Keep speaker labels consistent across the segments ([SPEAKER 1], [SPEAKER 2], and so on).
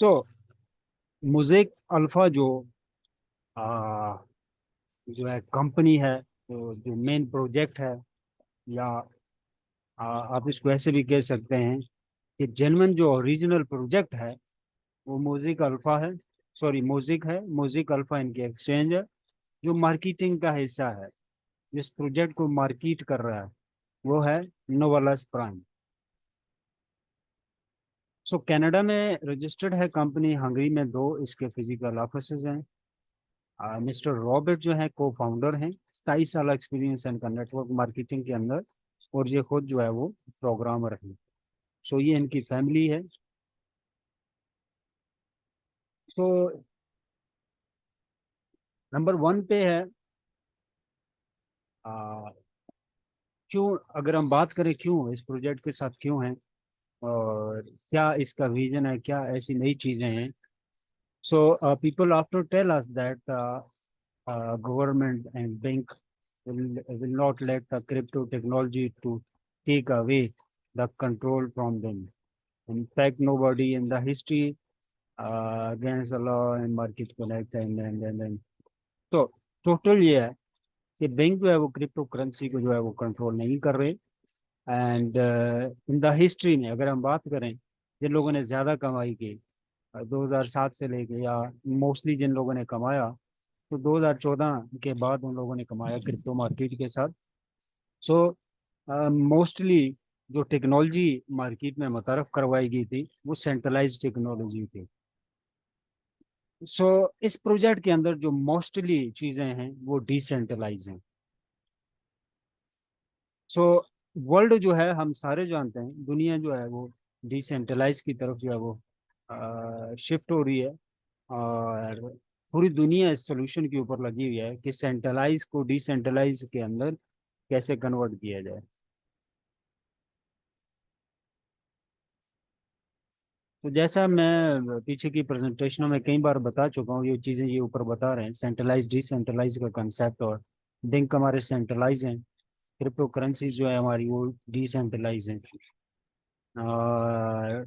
[SPEAKER 1] सो mosaic alpha आ, जो है company है, तो जो मेन प्रोजेक्ट है, या आप इसको ऐसे भी कह सकते हैं कि जेन्युइन जो ओरिजिनल प्रोजेक्ट है वो मोज़ेक अल्फा है। सॉरी, मोज़ेक है। मोज़ेक अल्फा इनकी एक्सचेंज है जो मार्केटिंग का हिस्सा है, जिस प्रोजेक्ट को मार्केट कर रहा है वो है नोवालस प्राइम। सो कनाडा में रजिस्टर्ड है कंपनी, हंगरी में दो इसके फिजिकल ऑफिसेज हैं। मिस्टर रॉबर्ट जो है को फाउंडर हैं, 27 साल एक्सपीरियंस है इनका नेटवर्क मार्केटिंग के अंदर, और ये खुद जो है वो प्रोग्रामर है। सो ये इनकी फैमिली है। सो नंबर वन पे है, आ, क्यों, अगर हम बात करें क्यों इस प्रोजेक्ट के साथ क्यों है और क्या इसका विजन है, क्या ऐसी नई चीजें हैं। So people often tell us that government and bank will not let the crypto technology to take away the control from them. In fact, nobody in the history against the law and market connect and तो total ये है कि bank जो है वो crypto currency को जो है वो कंट्रोल नहीं कर रहे। एंड इन द हिस्ट्री में अगर हम बात करें, जिन लोगों ने ज़्यादा कमाई की 2007 से लेके, या मोस्टली जिन लोगों ने कमाया, तो 2014 के बाद उन लोगों ने कमाया क्रिप्टो मार्केट के साथ। सो मोस्टली जो टेक्नोलॉजी मार्केट में मुतारफ करवाई गई थी वो सेंट्रलाइज टेक्नोलॉजी थी। सो इस प्रोजेक्ट के अंदर जो मोस्टली चीज़ें हैं वो डिसेंट्रलाइज हैं। सो वर्ल्ड जो है, हम सारे जानते हैं, दुनिया जो है वो डिसेंट्रलाइज की तरफ जो है वो शिफ्ट हो रही है। और पूरी दुनिया इस सोल्यूशन के ऊपर लगी हुई है कि सेंट्रलाइज को डिसेंट्रलाइज के अंदर कैसे कन्वर्ट किया जाए। तो जैसा मैं पीछे की प्रेजेंटेशनों में कई बार बता चुका हूँ, ये चीज़ें ये ऊपर बता रहे हैं, सेंट्रलाइज डिसेंट्रलाइज का कंसेप्ट। और बैंक हमारे सेंट्रलाइज हैं, क्रिप्टो करेंसीज जो है हमारी वो डिसेंट्रलाइज हैं। और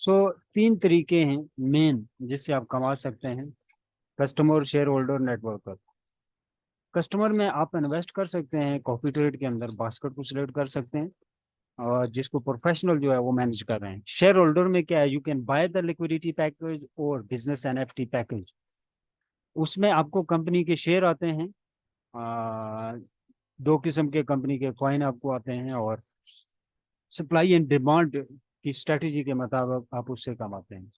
[SPEAKER 1] सो तीन तरीके हैं मेन जिससे आप कमा सकते हैं: customer, share holder, networker. Customer में आप इन्वेस्ट कर सकते हैं कॉपी ट्रेड के अंदर, बास्केट को सिलेक्ट कर सकते हैं, और जिसको प्रोफेशनल जो है वो मैनेज कर रहे हैं। शेयर होल्डर में क्या है, you can buy the liquidity package और बिजनेस एनएफटी पैकेज। उसमें आपको कंपनी के शेयर आते हैं, आ, दो किस्म के कंपनी के कॉइन आपको आते हैं, और सप्लाई एंड डिमांड की स्ट्रेटेजी के मुताबिक आप उससे कमाते हैं।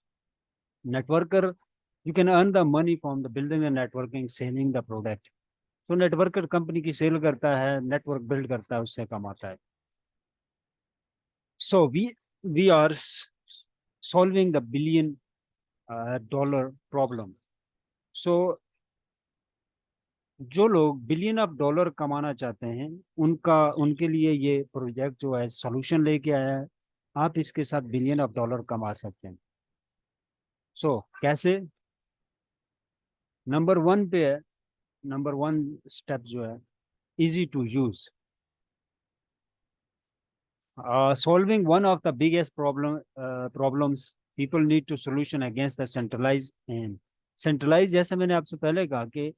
[SPEAKER 1] Networker, you can earn the money from the building and networking selling the product. तो नेटवर्कर कंपनी की सेल करता है, नेटवर्क बिल्ड करता है, उससे कमाता है। So we are solving the billion dollar problem. So जो लोग बिलियन ऑफ डॉलर कमाना चाहते हैं, उनका उनके लिए ये प्रोजेक्ट जो है सोल्यूशन लेके आया है। आप इसके साथ बिलियन ऑफ डॉलर कमा सकते हैं। कैसे? नंबर वन पे है, नंबर वन स्टेप जो है, easy to use. Solving one of the biggest problems people need to solution against the centralized and centralized, जैसे मैंने आपसे पहले कहा कि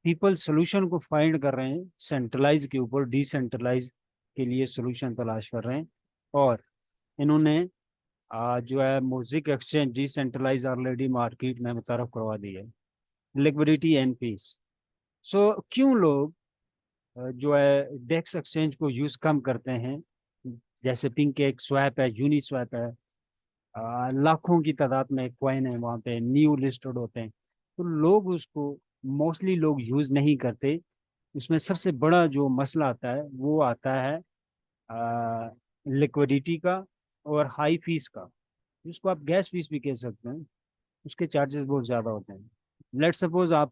[SPEAKER 1] पीपल सोल्यूशन को फाइंड कर रहे हैं सेंट्रलाइज के ऊपर, डिसेंट्रलाइज के लिए सोल्यूशन तलाश कर रहे हैं। और इन्होंने जो है music exchange decentralise already market में मुतारफ करवा दी है, लिक्विडिटी एंड पीस। क्यों लोग जो है डेक्स एक्सचेंज को यूज कम करते हैं, जैसे पिंक एक स्वैप है, यूनी स्वैप है, लाखों की तादाद में कॉइन है, वहाँ पे न्यू लिस्टेड होते हैं, तो लोग उसको मोस्टली लोग यूज नहीं करते। उसमें सबसे बड़ा जो मसला आता है वो आता है लिक्विडिटी का और हाई फीस का, जिसको आप गैस फीस भी कह सकते हैं। उसके चार्जेस बहुत ज़्यादा होते हैं। लेट सपोज आप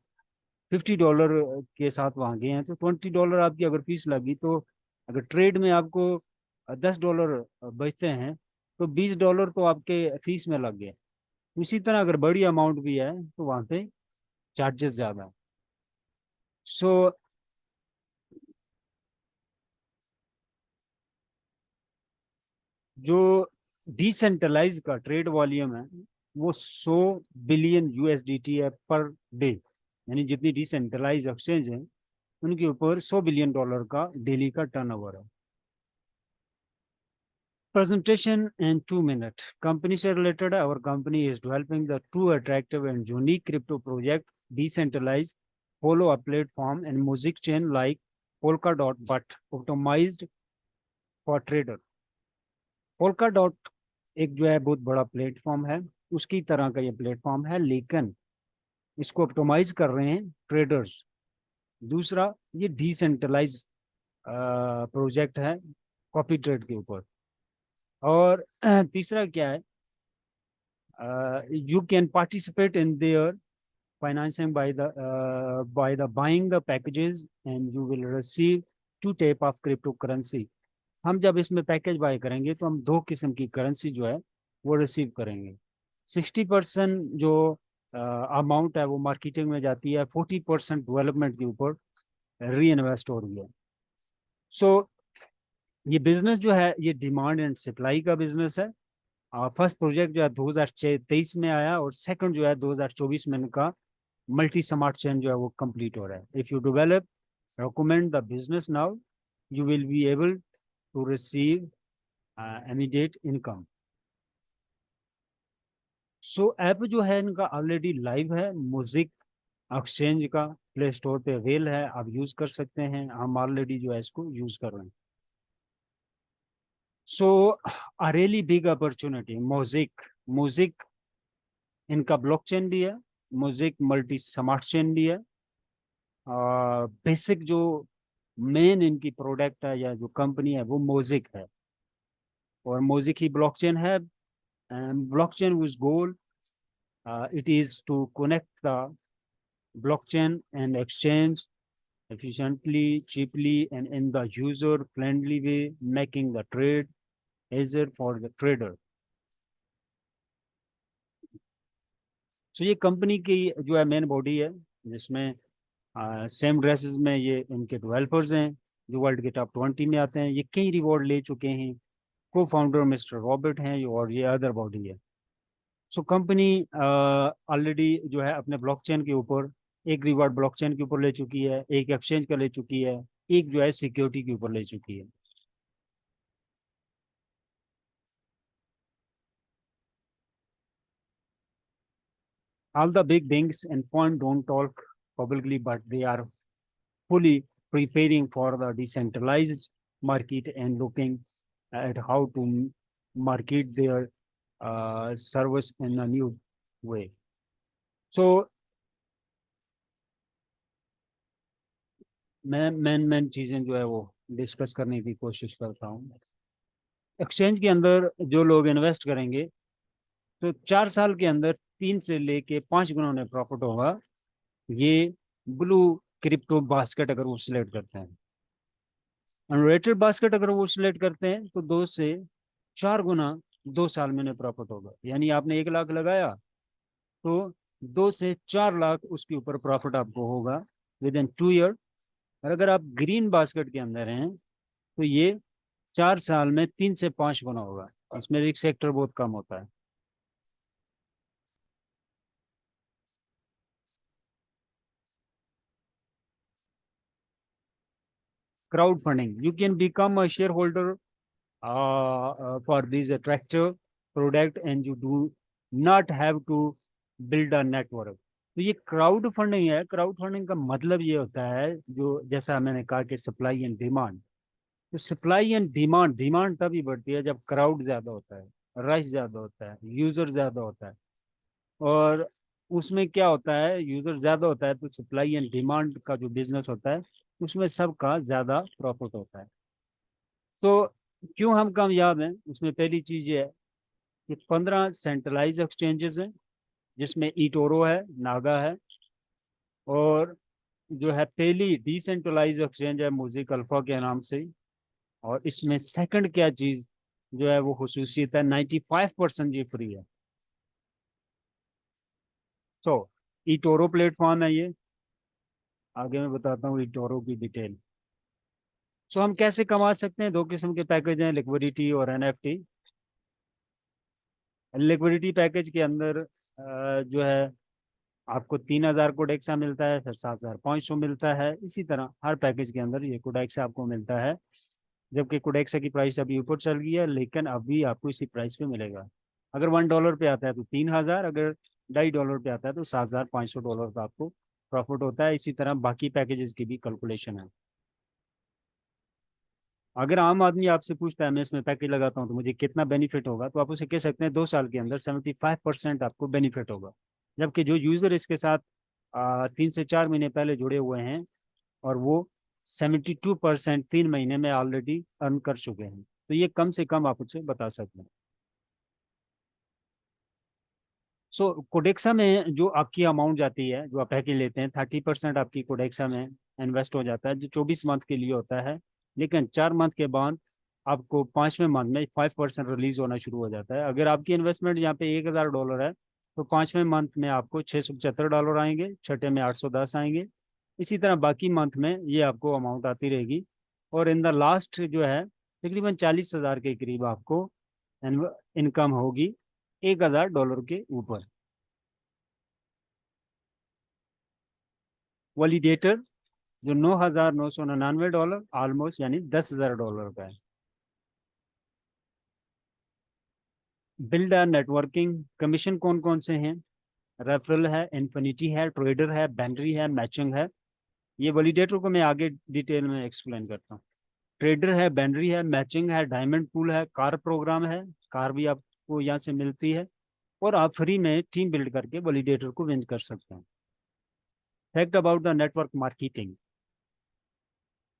[SPEAKER 1] $50 के साथ वहाँ गए हैं, तो $20 आपकी अगर फीस लगी, तो अगर ट्रेड में आपको $10 बचते हैं, तो $20 तो आपके फीस में लग गए। उसी तरह अगर बड़ी अमाउंट भी है तो वहाँ पे चार्जेस ज़्यादा है। सो जो डिसेंट्रलाइज का ट्रेड वॉल्यूम है वो 100 बिलियन यूएसडीटी है पर डे, यानी जितनी डिसेंट्रलाइज एक्सचेंज है उनके ऊपर 100 बिलियन डॉलर का डेली का टर्नओवर है। Presentation in 2 minutes. Company से related है. Our company is developing the true attractive and unique crypto project, decentralized, follow a platform and music chain like Polkadot, but optimized for trader. Polkadot एक जो है बहुत बड़ा platform है, उसकी तरह का ये प्लेटफॉर्म है, लेकिन इसको ऑप्टिमाइज कर रहे हैं ट्रेडर्स। दूसरा, ये डिसेंट्रलाइज प्रोजेक्ट है कॉपी ट्रेड के ऊपर। और तीसरा क्या है, you can participate in their financing by the buying the packages and you will receive 2 type of cryptocurrency। हम जब इसमें पैकेज बाय करेंगे तो हम 2 किस्म की करेंसी जो है वो रिसीव करेंगे। 60% जो अमाउंट है वो मार्केटिंग में जाती है, 40% डेवलपमेंट के ऊपर री इन्वेस्ट हो रही है। सो ये बिजनेस जो है ये डिमांड एंड सप्लाई का बिजनेस है। फर्स्ट प्रोजेक्ट जो है 2023 में आया और सेकंड जो है 2024 में इनका मल्टी स्मार्ट चेन जो है वो कंप्लीट हो रहा है। If you develop recommend the business now, you will be able to receive immediate income। So app जो है इनका ऑलरेडी लाइव है, म्यूजिक एक्सचेंज का प्ले स्टोर पे अवेल है, आप यूज कर सकते हैं। हम ऑलरेडी जो है इसको यूज कर रहे हैं। So a really big opportunity music. Music इनका ब्लॉकचेन भी है, म्यूजिक मल्टी स्मार्ट चेन भी है। बेसिक जो मेन इनकी प्रोडक्ट है या जो कंपनी है वो मोजिक है, और मोजिक ही ब्लॉकचेन है। Blockchain whose goal it is to connect the blockchain and exchange efficiently, cheaply, and in the user-friendly way, making the trade easier for the trader। So ये कंपनी की जो है मेन बॉडी है, जिसमें same dresses में ये इनके developers हैं जो वर्ल्ड के टॉप 20 में आते हैं। ये कई रिवॉर्ड ले चुके हैं। को फाउंडर मिस्टर रॉबर्ट हैं और ये अदर बॉडी है। सो कंपनी ऑलरेडी जो है अपने ब्लॉकचेन के ऊपर एक रिवॉर्ड ब्लॉकचेन के ऊपर ले चुकी है, एक एक्सचेंज का ले चुकी है, एक जो है सिक्योरिटी के ऊपर ले चुकी है। All the big banks and fund don't talk publicly, but they are fully preparing for the decentralized market and looking at how to market their service in a new way। So मैं main चीजें जो है वो discuss करने की कोशिश करता हूँ। एक्सचेंज के अंदर जो लोग इन्वेस्ट करेंगे तो 4 साल के अंदर 3 से लेके 5 गुना में प्रॉफिट होगा। ये ब्लू क्रिप्टो बास्केट अगर वो सिलेक्ट करते हैं, अनरेटेड बास्केट अगर वो सिलेक्ट करते हैं तो 2 से 4 गुना 2 साल में प्रॉफिट होगा। यानी आपने 1 लाख लगाया तो 2 से 4 लाख उसके ऊपर प्रॉफिट आपको होगा विद इन 2 ईयर। और अगर आप ग्रीन बास्केट के अंदर हैं तो ये 4 साल में 3 से 5 गुना होगा। इसमें रिस्क सेक्टर बहुत कम होता है। Crowd funding, you can become a share holder for this attractive product and you do not have to build a network। तो ये क्राउड फंडिंग है। क्राउड फंडिंग का मतलब ये होता है, जो जैसा मैंने कहा कि सप्लाई एंड डिमांड। तो सप्लाई एंड डिमांड, डिमांड तभी बढ़ती है जब क्राउड ज्यादा होता है, रश ज्यादा होता है, यूजर ज्यादा होता है। और उसमें क्या होता है, यूजर ज्यादा होता है तो सप्लाई एंड डिमांड का जो बिजनेस होता है उसमें सबका ज्यादा प्रॉफिट होता है। तो क्यों हम कामयाब हैं, उसमें पहली चीज ये है कि 15 सेंट्रलाइज एक्सचेंजेस हैं, जिसमें इटोरो है, नागा है, और जो है पहली डिसेंट्रलाइज एक्सचेंज है म्यूजिक अल्फा के नाम से। और इसमें सेकंड क्या चीज जो है वो खसूसियत है, 95% ये फ्री है। तो इटोरो प्लेटफॉर्म है ये, आगे मैं बताता हूँ इटोरो की डिटेल। सो हम कैसे कमा सकते हैं, 2 किस्म के पैकेज हैं, लिक्विडिटी और एनएफटी। लिक्विडिटी पैकेज के अंदर जो है आपको 3,000 कोडेक्सा मिलता है, फिर 7,500 मिलता है। इसी तरह हर पैकेज के अंदर ये कोडेक्सा आपको मिलता है, जबकि कोडेक्सा की प्राइस अभी ऊपर चल गई है, लेकिन अभी आपको इसी प्राइस पे मिलेगा। अगर $1 पे आता है तो 3,000, अगर $2.5 पे आता है तो $7,500 का आपको प्रॉफिट होता है। इसी तरह बाकी पैकेजेस की भी कैलकुलेशन है। अगर आम आदमी आपसे पूछता है मैं इसमें पैकेज लगाता हूँ तो मुझे कितना बेनिफिट होगा, तो आप उसे कह सकते हैं 2 साल के अंदर 75% आपको बेनिफिट होगा। जबकि जो यूजर इसके साथ 3 से 4 महीने पहले जुड़े हुए हैं, और वो 72% 3 महीने में ऑलरेडी अर्न कर चुके हैं, तो ये कम से कम आप उसे बता सकते हैं। सो कोडेक्सा में जो आपकी अमाउंट जाती है, जो आप पैकेज लेते हैं, 30% आपकी कोडेक्सा में इन्वेस्ट हो जाता है, जो 24 मंथ के लिए होता है। लेकिन 4 मंथ के बाद आपको 5वें मंथ में 5% रिलीज होना शुरू हो जाता है। अगर आपकी इन्वेस्टमेंट यहाँ पे $1,000 है, तो 5वें मंथ में आपको $675 आएंगे, छठे में 810 आएंगे। इसी तरह बाकी मंथ में ये आपको अमाउंट आती रहेगी, और इन द लास्ट जो है तकरीबन 40,000 के करीब आपको इनकम होगी $1,000 के ऊपर। वैलिडेटर जो $9,999 ऑलमोस्ट यानी $10,000 का है। बिल्ड है नेटवर्किंग कमीशन कौन कौन से हैं? रेफरल है, इन्फिनिटी है, ट्रेडर है, बैनरी है, मैचिंग है। ये वैलिडेटर को मैं आगे डिटेल में एक्सप्लेन करता हूँ। ट्रेडर है, बैनरी है, मैचिंग है, डायमंड पूल है, कार प्रोग्राम है, कार भी आपको यहाँ से मिलती है, और आप फ्री में टीम बिल्ड करके वैलिडेटर को विन कर सकते हैं। Fact about the network marketing.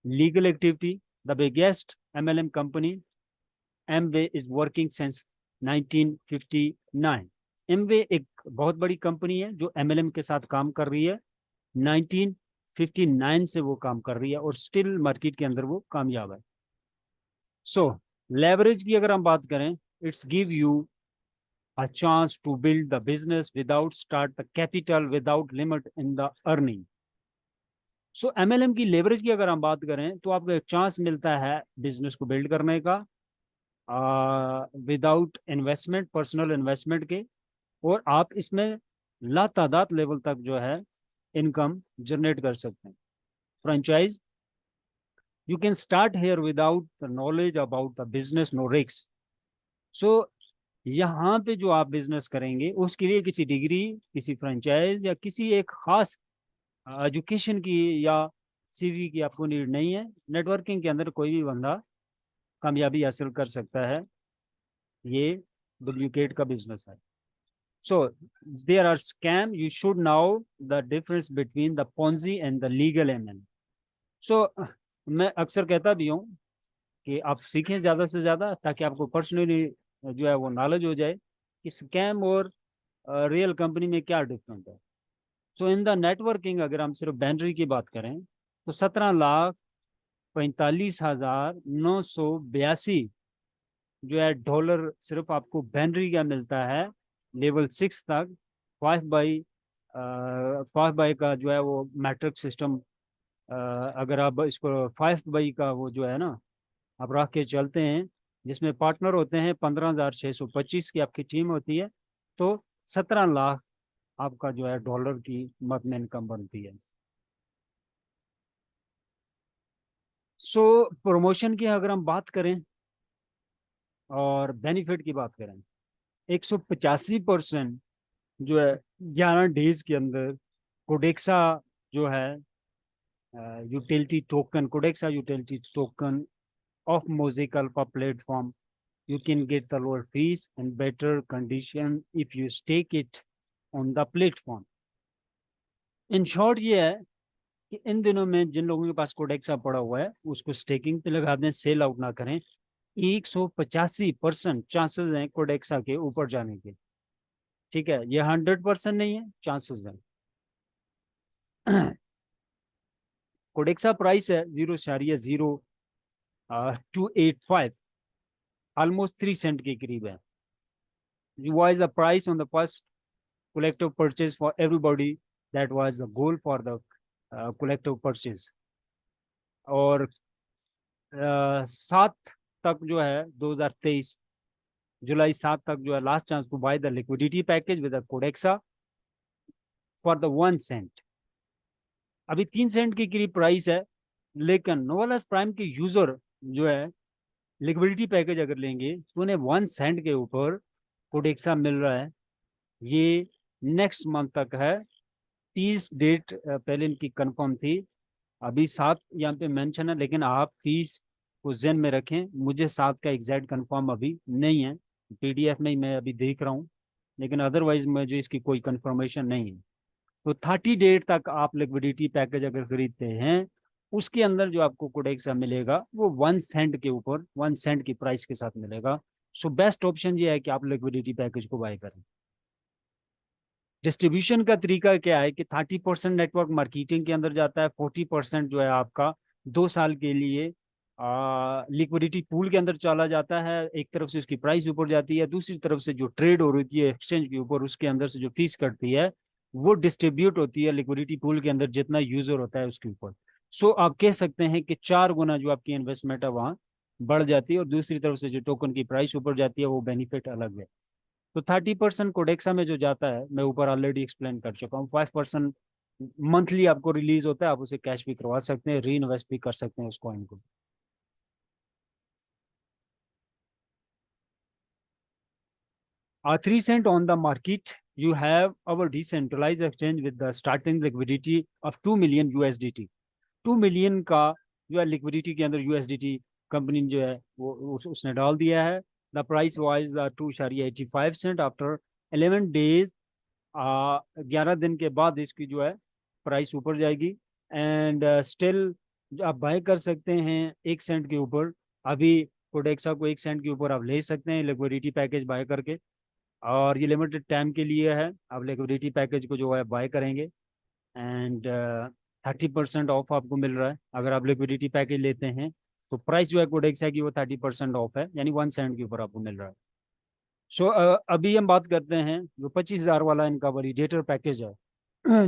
[SPEAKER 1] Legal activity, the biggest MLM company Amway is working since 1959। Amway एक बहुत बड़ी कंपनी है जो MLM के साथ काम कर रही है। 1959 से वो काम कर रही है, और स्टिल मार्केट के अंदर वो कामयाब है। सो लेवरेज की अगर हम बात करें, it's give you a chance to build the business without start the capital without limit in the earning। So MLM की लेवरेज की अगर हम बात करें, तो आपको एक चांस मिलता है बिजनेस को बिल्ड करने का विदाउट इन्वेस्टमेंट, पर्सनल इन्वेस्टमेंट के, और आप इसमें लातादाद लेवल तक जो है इनकम जनरेट कर सकते हैं। Franchise, you can start here without the knowledge about the business, no risk. So यहाँ पे जो आप बिजनेस करेंगे उसके लिए किसी डिग्री, किसी फ्रेंचाइज या किसी एक खास एजुकेशन की या CV की आपको नीड नहीं है। नेटवर्किंग के अंदर कोई भी बंदा कामयाबी हासिल कर सकता है। ये डुप्लीकेट का बिजनेस है। So there are scam, you should know the difference between the Ponzi and the legal MLM। सो मैं अक्सर कहता भी हूँ कि आप सीखें ज़्यादा से ज़्यादा, ताकि आपको पर्सनली जो है वो नॉलेज हो जाए कि स्कैम और रियल कंपनी में क्या डिफरेंस है। सो इन द नेटवर्किंग अगर हम सिर्फ बैनरी की बात करें, तो 17,45,982 जो है डॉलर सिर्फ आपको बैनरी का मिलता है, लेवल 6 तक। 5 बाई 5 बाई का जो है वो मैट्रिक सिस्टम, अगर आप इसको 5 बाई का वो जो है ना आप रख के चलते हैं, जिसमें पार्टनर होते हैं 15,625 की आपकी टीम होती है, तो 17 लाख आपका जो है डॉलर की मद में इनकम बनती है। सो प्रमोशन की अगर हम बात करें और बेनिफिट की बात करें, 185% जो है 11 डेज के अंदर कोडेक्सा जो है utility token, Codexa utility token of Mosaic Alpha platform, you can get the lower fees and better condition if you stake it on the platform। In short ये है कि इन दिनों में जिन लोगों के पास कोडेक्सा पड़ा हुआ है उसको स्टेकिंग पे लगा दें, सेल आउट ना करें। 185% चांसेस हैं कोडेक्सा के ऊपर जाने के। ठीक है, ये 100% नहीं है, चांसेस हैं। कोडेक्सा प्राइस है 0.0285, ऑलमोस्ट 3 सेंट के करीब है। was the price on the first collective purchase for everybody, that was the goal for the collective purchase। और 7 तक जो है 2023 जुलाई 7 तक जो है last chance to buy the liquidity package with Codexa for the 1 cent. अभी 3 सेंट की करीब प्राइस है, लेकिन नोवालस प्राइम के यूजर जो है लिक्विडिटी पैकेज अगर लेंगे तो उन्हें 1 सेंट के ऊपर कोडेक्सा मिल रहा है। ये नेक्स्ट मंथ तक है। 30 डेट पहले इनकी कंफर्म थी, अभी 7 यहाँ पे मेंशन है, लेकिन आप 30 को जेन में रखें। मुझे 7 का एग्जैक्ट कंफर्म अभी नहीं है, पीडीएफ में ही मैं अभी देख रहा हूँ, लेकिन अदरवाइज मुझे इसकी कोई कंफर्मेशन नहीं है। तो 30 डेट तक आप लिक्विडिटी पैकेज अगर खरीदते हैं, उसके अंदर जो आपको कोडेक्सा मिलेगा वो 1 सेंट के ऊपर 1 सेंट की प्राइस के साथ मिलेगा। सो बेस्ट ऑप्शन ये है कि आप लिक्विडिटी पैकेज को बाय करें। डिस्ट्रीब्यूशन का तरीका क्या है कि 30% नेटवर्क मार्केटिंग के अंदर जाता है, 40% जो है आपका 2 साल के लिए लिक्विडिटी पूल के अंदर चला जाता है। एक तरफ से उसकी प्राइस ऊपर जाती है, दूसरी तरफ से जो ट्रेड हो रही है एक्सचेंज के ऊपर, उसके अंदर से जो फीस कटती है वो डिस्ट्रीब्यूट होती है लिक्विडिटी पूल के अंदर जितना यूजर होता है उसके ऊपर। सो आप कह सकते हैं कि 4 गुना जो आपकी इन्वेस्टमेंट है वहां बढ़ जाती है, और दूसरी तरफ से जो टोकन की प्राइस ऊपर जाती है वो बेनिफिट अलग है। तो 30% कोडेक्सा में जो जाता है मैं ऊपर ऑलरेडी एक्सप्लेन कर चुका हूँ। 5% मंथली आपको रिलीज होता है, आप उसे कैश भी करवा सकते हैं, री इन्वेस्ट भी कर सकते हैं उस कॉइन को। 3 cent on the market, you have our decentralized exchange with the starting liquidity of 2 million USDT। 2 million का जो है लिक्विडिटी के अंदर यूएसडीटी कंपनी जो है वो उसने डाल दिया है। The price wise the 2.85 cent. After 11 days, 11 दिन के बाद इसकी जो है प्राइस ऊपर जाएगी। एंड स्टिल आप बाय कर सकते हैं 1 सेंट के ऊपर। अभी कोडेक्सा को 1 सेंट के ऊपर आप ले सकते हैं लिक्विडिटी पैकेज बाय करके, और ये लिमिटेड टाइम के लिए है। आप लिक्विडिटी पैकेज को जो है बाय करेंगे एंड 30% ऑफ आपको मिल रहा है अगर आप लिक्विडिटी पैकेज लेते हैं। तो प्राइस जो है कोडेक्सा की वो 30% ऑफ है, यानी 1 सेंट के ऊपर आपको मिल रहा है। सो अभी हम बात करते हैं जो 25,000 वाला इनका वैलिडेटर पैकेज है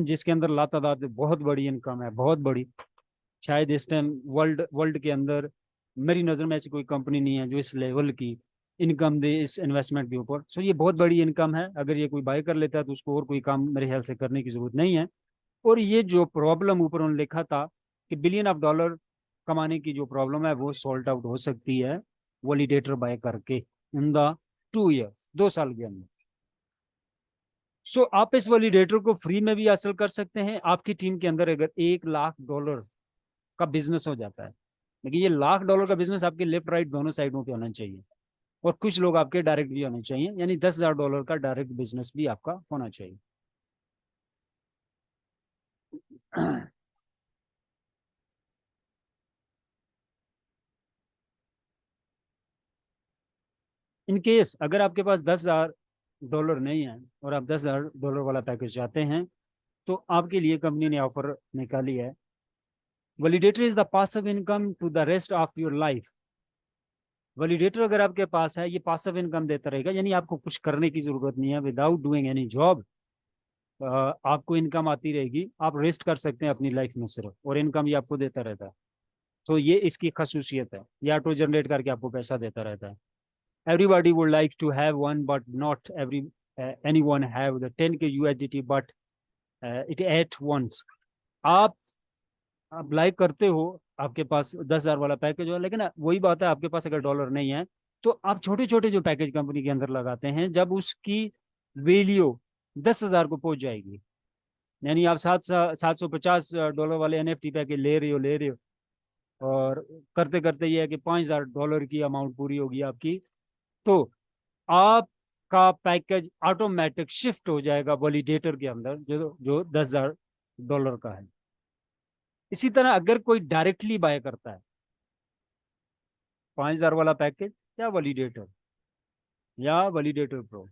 [SPEAKER 1] जिसके अंदर लातादाद बहुत बड़ी इनकम है, बहुत बड़ी। शायद इस टाइम वर्ल्ड वर्ल्ड के अंदर मेरी नज़र में ऐसी कोई कंपनी नहीं है जो इस लेवल की इनकम दे इस इन्वेस्टमेंट के ऊपर। सो ये बहुत बड़ी इनकम है, अगर ये कोई बाय कर लेता है तो उसको और कोई काम मेरे ख्याल से करने की जरूरत नहीं है। और ये जो प्रॉब्लम ऊपर उन्होंने लिखा था कि बिलियन ऑफ डॉलर कमाने की जो प्रॉब्लम है वो सॉल्ट आउट हो सकती है वैलिडेटर बाय करके इन द 2 ईयर, 2 साल के अंदर। सो आप इस वैलिडेटर को फ्री में भी हासिल कर सकते हैं। आपकी टीम के अंदर अगर $1 लाख का बिजनेस हो जाता है, लेकिन ये $1 लाख का बिजनेस आपके लेफ्ट राइट दोनों साइडों पे होना चाहिए, और कुछ लोग आपके डायरेक्ट भी होने चाहिए, यानी $10,000 का डायरेक्ट बिजनेस भी आपका होना चाहिए। इन केस अगर आपके पास $10,000 नहीं है और आप $10,000 वाला पैकेज चाहते हैं, तो आपके लिए कंपनी ने ऑफर निकाली है। Validator is the passive income to the rest of your life. Validator अगर आपके पास है, ये पासिव इनकम देता रहेगा, यानी आपको कुछ करने की जरूरत नहीं है। विदाउट डूइंग एनी जॉब आपको इनकम आती रहेगी। आप रेस्ट कर सकते हैं अपनी लाइफ में सिर्फ, और इनकम ये आपको देता रहता है। तो ये इसकी खसूसियत है, ये ऑटो जनरेट करके आपको पैसा देता रहता है। Everybody would like to have one, but not anyone have the 10K USDT, but it at once. आप लाइक करते हो, आपके पास 10,000 वाला पैकेज हो, लेकिन वही बात है, आपके पास अगर डॉलर नहीं है तो आप छोटे छोटे जो पैकेज कंपनी के अंदर लगाते हैं, जब उसकी वैल्यू 10,000 को पहुंच जाएगी, यानी आप 750 डॉलर वाले NFT पैकेज ले रहे हो, और करते करते ये है कि $5,000 की अमाउंट पूरी होगी आपकी, तो आपका पैकेज ऑटोमेटिक शिफ्ट हो जाएगा वैलिडेटर के अंदर जो जो $10,000 का है। इसी तरह अगर कोई डायरेक्टली बाय करता है 5,000 वाला पैकेज या वैलिडेटर प्रो,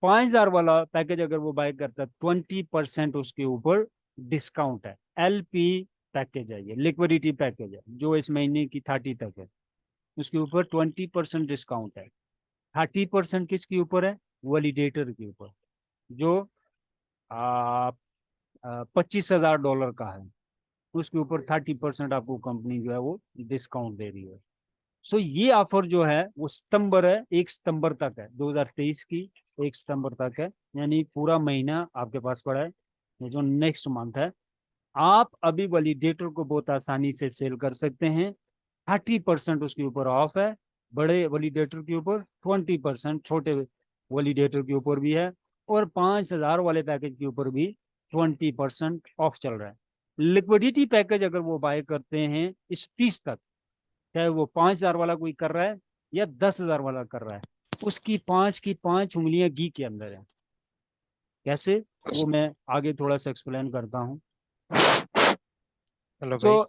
[SPEAKER 1] 5,000 वाला पैकेज अगर वो बाय करता है, 20% उसके ऊपर डिस्काउंट है। LP पैकेज है, ये लिक्विडिटी पैकेज है जो इस महीने की 30 तक है, उसके ऊपर 20% डिस्काउंट है। 30% किसके ऊपर है? वैलिडेटर के ऊपर, जो $25,000 का है, उसके ऊपर 30% आपको कंपनी जो है वो डिस्काउंट दे रही है। सो ये ऑफर जो है वो सितंबर है, 1 सितंबर तक है, 2023 की 1 सितंबर तक है, यानी पूरा महीना आपके पास पड़ा है। ये जो नेक्स्ट मंथ है, आप अभी वैलिडेटर को बहुत आसानी से सेल कर सकते हैं। 30% उसके ऊपर ऑफ है, बड़े वैलिडेटर के ऊपर 20%, छोटे वैलिडेटर के ऊपर भी है, और 5,000 वाले पैकेज के ऊपर भी 20% ऑफ चल रहा है। लिक्विडिटी पैकेज अगर वो बाय करते हैं इस 30 तक, चाहे वो 5,000 वाला कोई कर रहा है या 10,000 वाला कर रहा है, उसकी 5 की 5 उंगलियां घी के अंदर है। कैसे, वो मैं आगे थोड़ा सा एक्सप्लेन करता हूँ।
[SPEAKER 2] हेलो
[SPEAKER 1] तो
[SPEAKER 2] भाई।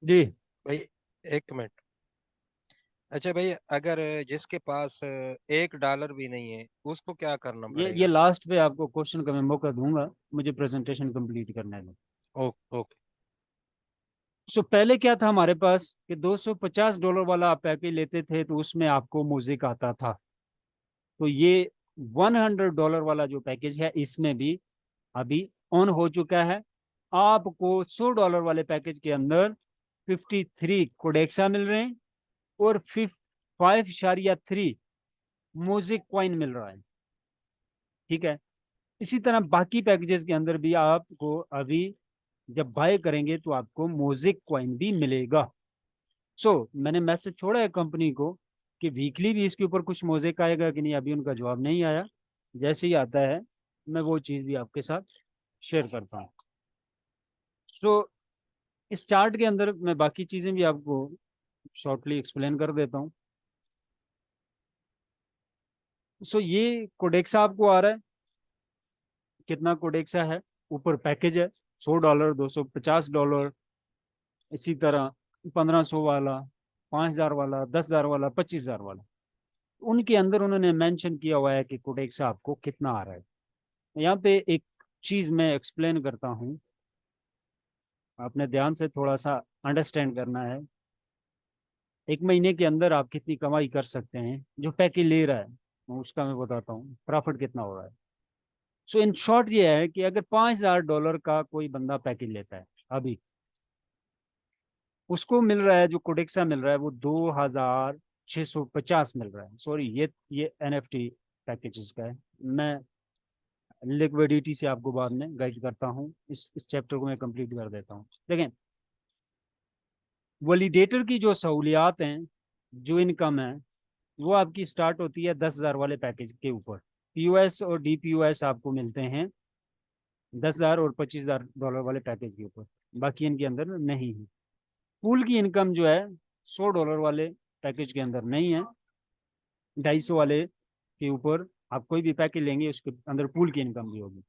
[SPEAKER 1] जी,
[SPEAKER 2] भाई, एक मिनट। अच्छा भाई, अगर जिसके पास $1 भी नहीं है, उसको क्या करना
[SPEAKER 1] ये
[SPEAKER 2] पड़ेगा?
[SPEAKER 1] लास्ट पे आपको क्वेश्चन का मैं मौका दूंगा, मुझे प्रेजेंटेशन कंप्लीट करना है।
[SPEAKER 2] ओके।
[SPEAKER 1] सो पहले क्या था हमारे पास कि $250 वाला आप पैकेज लेते थे तो उसमें आपको म्यूजिक आता था। तो ये $100 वाला जो पैकेज है इसमें भी अभी ऑन हो चुका है। आपको $100 वाले पैकेज के अंदर 53 कोडेक्सा मिल रहे हैं और 5.3 म्यूजिक कॉइन मिल रहा है। ठीक है, इसी तरह बाकी पैकेजेस के अंदर भी आपको अभी जब बाय करेंगे तो आपको म्यूजिक कॉइन भी मिलेगा। मैंने मैसेज छोड़ा है कंपनी को कि वीकली भी इसके ऊपर कुछ मोजेक आएगा कि नहीं, अभी उनका जवाब नहीं आया। जैसे ही आता है मैं वो चीज़ भी आपके साथ शेयर करता हूँ। सो इस चार्ट के अंदर मैं बाकी चीज़ें भी आपको शॉर्टली एक्सप्लेन कर देता हूँ। ये कोडेक्सा आपको आ रहा है, कितना कोडेक्सा है, ऊपर पैकेज है $100, $250, इसी तरह 1,500 वाला, 5,000 वाला, 10,000 वाला, 25,000 वाला। उनके अंदर उन्होंने मेंशन किया हुआ है कि कोडेक्सा आपको कितना आ रहा है। यहाँ पे एक चीज मैं एक्सप्लेन करता हूँ, आपने ध्यान से थोड़ा सा अंडरस्टैंड करना है। एक महीने के अंदर आप कितनी कमाई कर सकते हैं, जो पैकेज ले रहा है उसका मैं बताता हूँ प्रॉफिट कितना हो रहा है। इन शॉर्ट ये है कि अगर $5,000 का कोई बंदा पैकेज लेता है अभी, उसको मिल रहा है, जो कोडेक्सा मिल रहा है वो 2,650 मिल रहा है। सॉरी, ये NFT पैकेजेस का है। मैं लिक्विडिटी से आपको बाद में गाइड करता हूँ, इस चैप्टर को मैं कंप्लीट कर देता हूँ। देखें, वैलिडेटर की जो सहूलियात हैं, जो इनकम है, वो आपकी स्टार्ट होती है 10,000 वाले पैकेज के ऊपर। POS और DPOS आपको मिलते हैं 10,000 और $25,000 वाले पैकेज के ऊपर, बाकी इनके अंदर नहीं है। पूल की इनकम जो है $100 वाले पैकेज के अंदर नहीं है, 250 वाले के ऊपर आप कोई भी पैकेज लेंगे उसके अंदर पूल की इनकम भी होगी।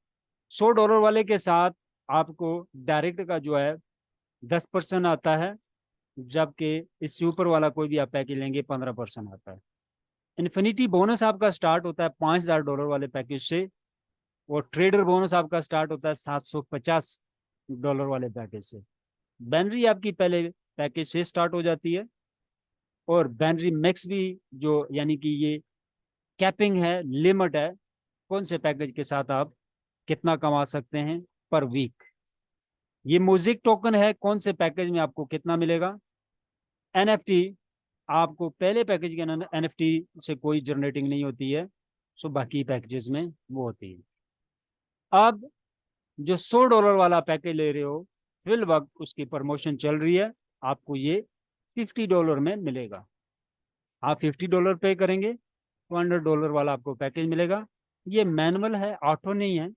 [SPEAKER 1] $100 वाले के साथ आपको डायरेक्ट का जो है 10% आता है, जबकि इससे ऊपर वाला कोई भी आप पैकेज लेंगे 15% आता है। इन्फिनिटी बोनस आपका स्टार्ट होता है $5,000 वाले पैकेज से, और ट्रेडर बोनस आपका स्टार्ट होता है $750 वाले पैकेज से। बैनरी आपकी पहले पैकेज से स्टार्ट हो जाती है, और बैनरी मैक्स भी, जो यानी कि ये कैपिंग है, लिमिट है कौन से पैकेज के साथ आप कितना कमा सकते हैं पर वीक। ये म्यूजिक टोकन है, कौन से पैकेज में आपको कितना मिलेगा। NFT आपको पहले पैकेज के अंदर NFT से कोई जनरेटिंग नहीं होती है, बाकी पैकेजेस में वो होती है। अब जो $100 वाला पैकेज ले रहे हो, फिल वक्त उसकी प्रमोशन चल रही है, आपको ये $50 में मिलेगा। आप $50 पे करेंगे तो $100 वाला आपको पैकेज मिलेगा। ये मैनुअल है, ऑटो नहीं है।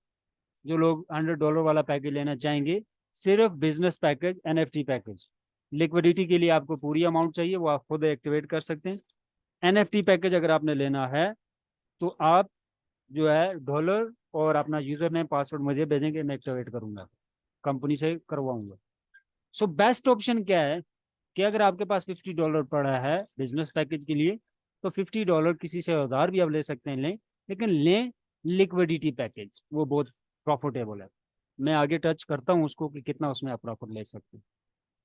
[SPEAKER 1] जो लोग $100 वाला पैकेज लेना चाहेंगे, सिर्फ business package, NFT package, liquidity के लिए आपको पूरी अमाउंट चाहिए, वो आप खुद एक्टिवेट कर सकते हैं। NFT पैकेज अगर आपने लेना है तो आप जो है डॉलर और अपना यूजर नेम पासवर्ड मुझे भेजेंगे, मैं एक्टिवेट करूंगा, कंपनी से करवाऊंगा। बेस्ट ऑप्शन क्या है कि अगर आपके पास $50 पड़ा है बिजनेस पैकेज के लिए, तो $50 किसी से उधार भी आप ले सकते हैं, लें, लेकिन लें लिक्विडिटी पैकेज, वो बहुत प्रॉफिटेबल है। मैं आगे टच करता हूँ उसको कि कितना उसमें आप प्रॉफिट ले सकते हैं।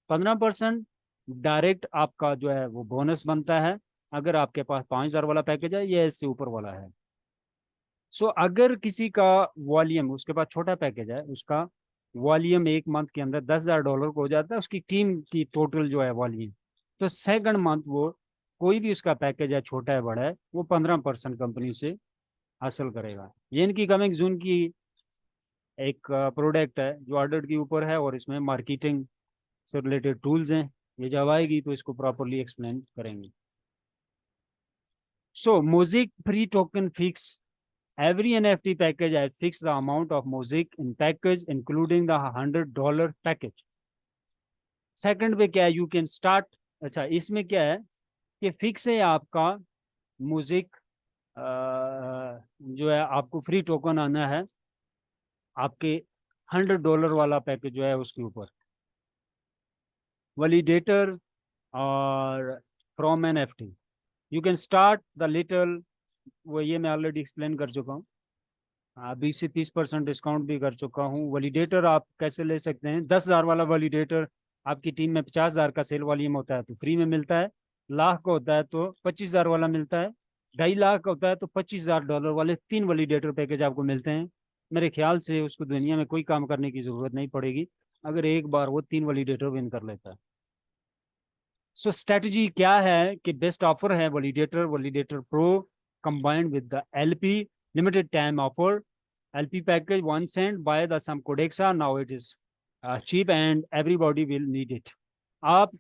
[SPEAKER 1] 15% डायरेक्ट आपका जो है वो बोनस बनता है, अगर आपके पास 5,000 वाला पैकेज है या इससे ऊपर वाला है। अगर किसी का वॉल्यूम, उसके पास छोटा पैकेज है, उसका वॉल्यूम एक मंथ के अंदर $10,000 को हो जाता है, उसकी टीम की टोटल जो है वॉल्यूम, तो सेकंड मंथ वो कोई भी उसका पैकेज है, छोटा है बड़ा है, वो 15% कंपनी से हासिल करेगा। ये इनकी कमिंग जून की एक प्रोडक्ट है जो ऑर्डर के ऊपर है, और इसमें मार्केटिंग से रिलेटेड टूल्स हैं। ये जब आएगी तो इसको प्रॉपरली एक्सप्लेन करेंगे। So Mosaic free token fix every NFT package has fixed the amount of Mosaic in package including the $100 package। Second पे क्या है, यू कैन स्टार्ट। अच्छा, इसमें क्या है कि फिक्स है आपका म्यूजिक, जो है आपको फ्री टोकन आना है आपके $100 वाला पैकेज जो है उसके ऊपर। वैलिडेटर और from N F T you can start the little, वो ये मैं ऑलरेडी एक्सप्लेन कर चुका हूँ। अभी से 30% डिस्काउंट भी कर चुका हूँ। वैलिडेटर आप कैसे ले सकते हैं, 10,000 वाला वैलिडेटर आपकी टीम में 50,000 का सेल वॉल्यूम होता है तो फ्री में मिलता है। लाख का होता है तो 25,000 वाला मिलता है। 2.5 लाख का होता है तो $25,000 वाले 3 वैलिडेटर पैकेज आपको मिलते हैं। मेरे ख्याल से उसको दुनिया में कोई काम करने की जरूरत नहीं पड़ेगी अगर एक बार वो 3 वैलिडेटर विन कर लेता है। सो स्ट्रेटजी क्या है कि बेस्ट ऑफर है validator, validator pro combined with the LP limited time offer. LP package 1 cent, buy the some Codexa, now it is cheap and everybody will need it। आप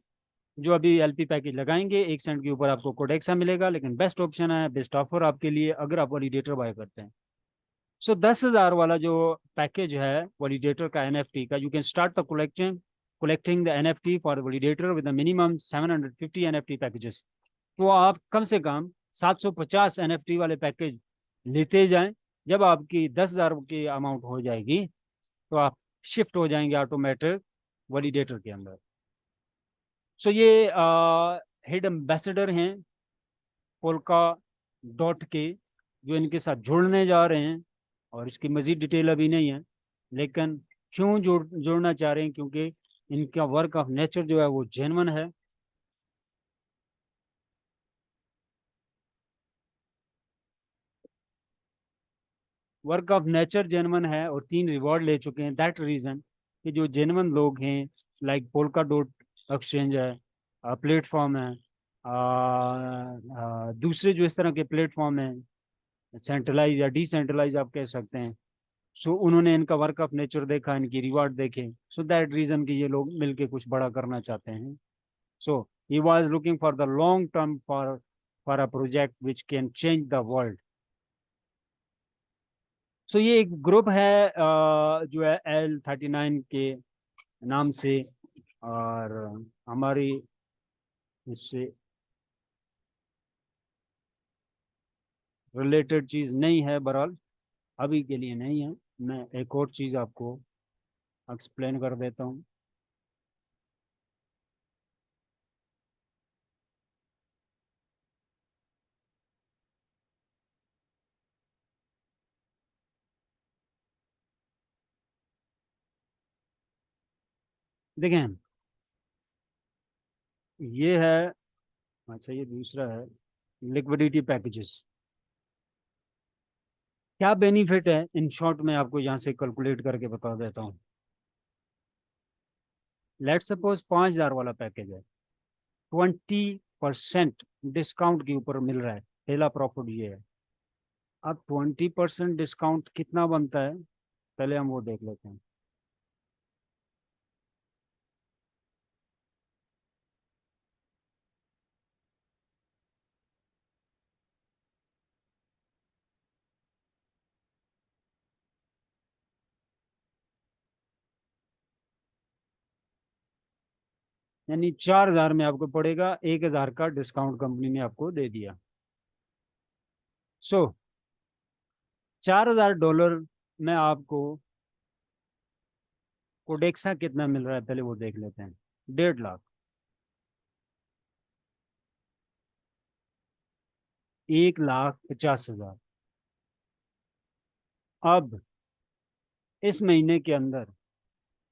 [SPEAKER 1] जो अभी LP पैकेज लगाएंगे 1 Saint के ऊपर आपको कोडेक्सा मिलेगा, लेकिन बेस्ट ऑप्शन है, बेस्ट ऑफर आपके लिए अगर आप वैलिडेटर बाय करते हैं। सो 10,000 वाला जो पैकेज है वैलिडेटर का NFT का, you can start the collecting the NFT for validator with a minimum 750 NFT packages। तो आप कम से कम 750 NFT वाले पैकेज लेते जाएं। जब आपकी 10,000 की अमाउंट हो जाएगी तो आप शिफ्ट हो जाएंगे ऑटोमेटिक वैलिडेटर के अंदर। सो ये हेड एम्बेसडर हैं पोल्का डॉट के, जो इनके साथ जुड़ने जा रहे हैं, और इसकी मजीद डिटेल अभी नहीं है, लेकिन क्यों जोड़ना चाह रहे हैं, क्योंकि इनका वर्क ऑफ नेचर जो है वो जेन्युइन है। वर्क ऑफ नेचर जेन्युइन है और 3 रिवॉर्ड ले चुके हैं। दैट रीजन कि जो जेन्युइन लोग हैं, लाइक पोल्का डॉट एक्सचेंज है, प्लेटफॉर्म है, दूसरे जो इस तरह के प्लेटफॉर्म हैं, सेंट्रलाइज या डिसेंट्रलाइज आप कह सकते हैं। सो उन्होंने इनका वर्क ऑफ नेचर देखा, इनकी रिवार्ड देखे, सो दैट रीजन कि ये लोग मिलके कुछ बड़ा करना चाहते हैं। So he was looking for the long term for a project which can change the world. So ये एक ग्रुप है जो है L39 के नाम से, और हमारी इससे रिलेटेड चीज़ नहीं है, बहरहाल अभी के लिए नहीं है। मैं एक और चीज़ आपको एक्सप्लेन कर देता हूँ। देखें, ये है, अच्छा ये दूसरा है लिक्विडिटी पैकेजेस। क्या बेनिफिट है इन शॉर्ट में आपको यहाँ से कैलकुलेट करके बता देता हूँ। लेट सपोज 5,000 वाला पैकेज है, 20% डिस्काउंट के ऊपर मिल रहा है। पहला प्रॉफिट ये है। अब 20% डिस्काउंट कितना बनता है, पहले हम वो देख लेते हैं। यानी 4,000 में आपको पड़ेगा, 1,000 का डिस्काउंट कंपनी ने आपको दे दिया। सो $4,000 में आपको कोडेक्सा कितना मिल रहा है, पहले वो देख लेते हैं। 1.5 लाख, 1,50,000। अब इस महीने के अंदर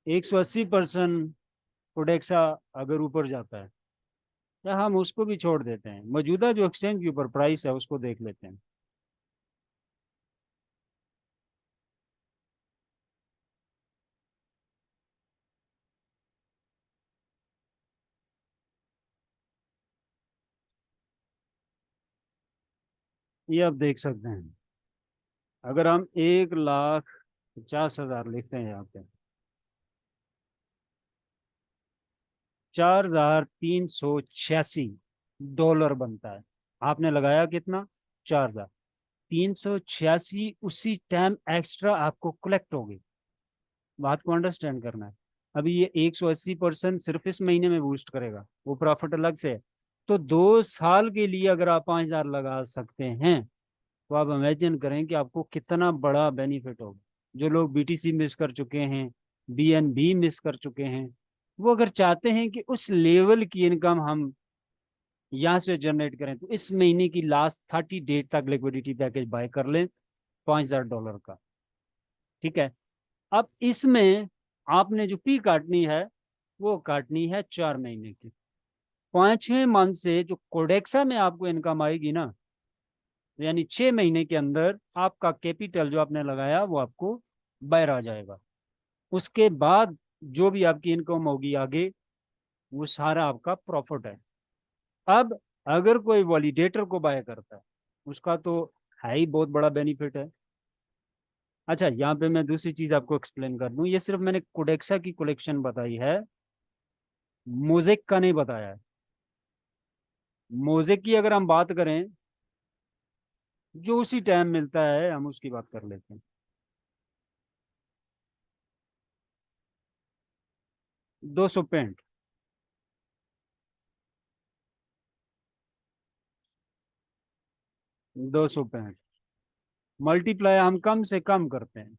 [SPEAKER 1] 180% कोडेक्सा अगर ऊपर जाता है, या हम उसको भी छोड़ देते हैं, मौजूदा जो एक्सचेंज के ऊपर प्राइस है उसको देख लेते हैं। ये आप देख सकते हैं, अगर हम 1,50,000 लिखते हैं यहाँ पे, $4,386 बनता है। आपने लगाया कितना? 4,386, उसी टाइम एक्स्ट्रा आपको कलेक्ट होगी। बात को अंडरस्टैंड करना है। अभी ये 180% सिर्फ इस महीने में बूस्ट करेगा, वो प्रॉफिट अलग से है। तो 2 साल के लिए अगर आप 5,000 लगा सकते हैं, तो आप इमेजिन करें कि आपको कितना बड़ा बेनिफिट होगा। जो लोग बीटीसी मिस कर चुके हैं, बीएनबी मिस कर चुके हैं, वो अगर चाहते हैं कि उस लेवल की इनकम हम यहाँ से जनरेट करें, तो इस महीने की लास्ट 30 डेट तक लिक्विडिटी पैकेज बाय कर लें $5,000 का। ठीक है। अब इसमें आपने जो पी काटनी है, वो काटनी है 4 महीने की। 5वें मंथ से जो कोडेक्सा में आपको इनकम आएगी ना, यानी 6 महीने के अंदर आपका कैपिटल जो आपने लगाया वो आपको बाहर आ जाएगा। उसके बाद जो भी आपकी इनकम होगी आगे, वो सारा आपका प्रॉफिट है। अब अगर कोई वॉलिडेटर को बाय करता है, उसका तो है ही बहुत बड़ा बेनिफिट है। अच्छा, यहाँ पे मैं दूसरी चीज आपको एक्सप्लेन कर दूं, ये सिर्फ मैंने कोडेक्सा की कलेक्शन बताई है, मोजेक का नहीं बताया है। मोजेक की अगर हम बात करें, जो उसी टाइम मिलता है, हम उसकी बात कर लेते हैं। 265, 265 मल्टीप्लाई हम कम से कम करते हैं।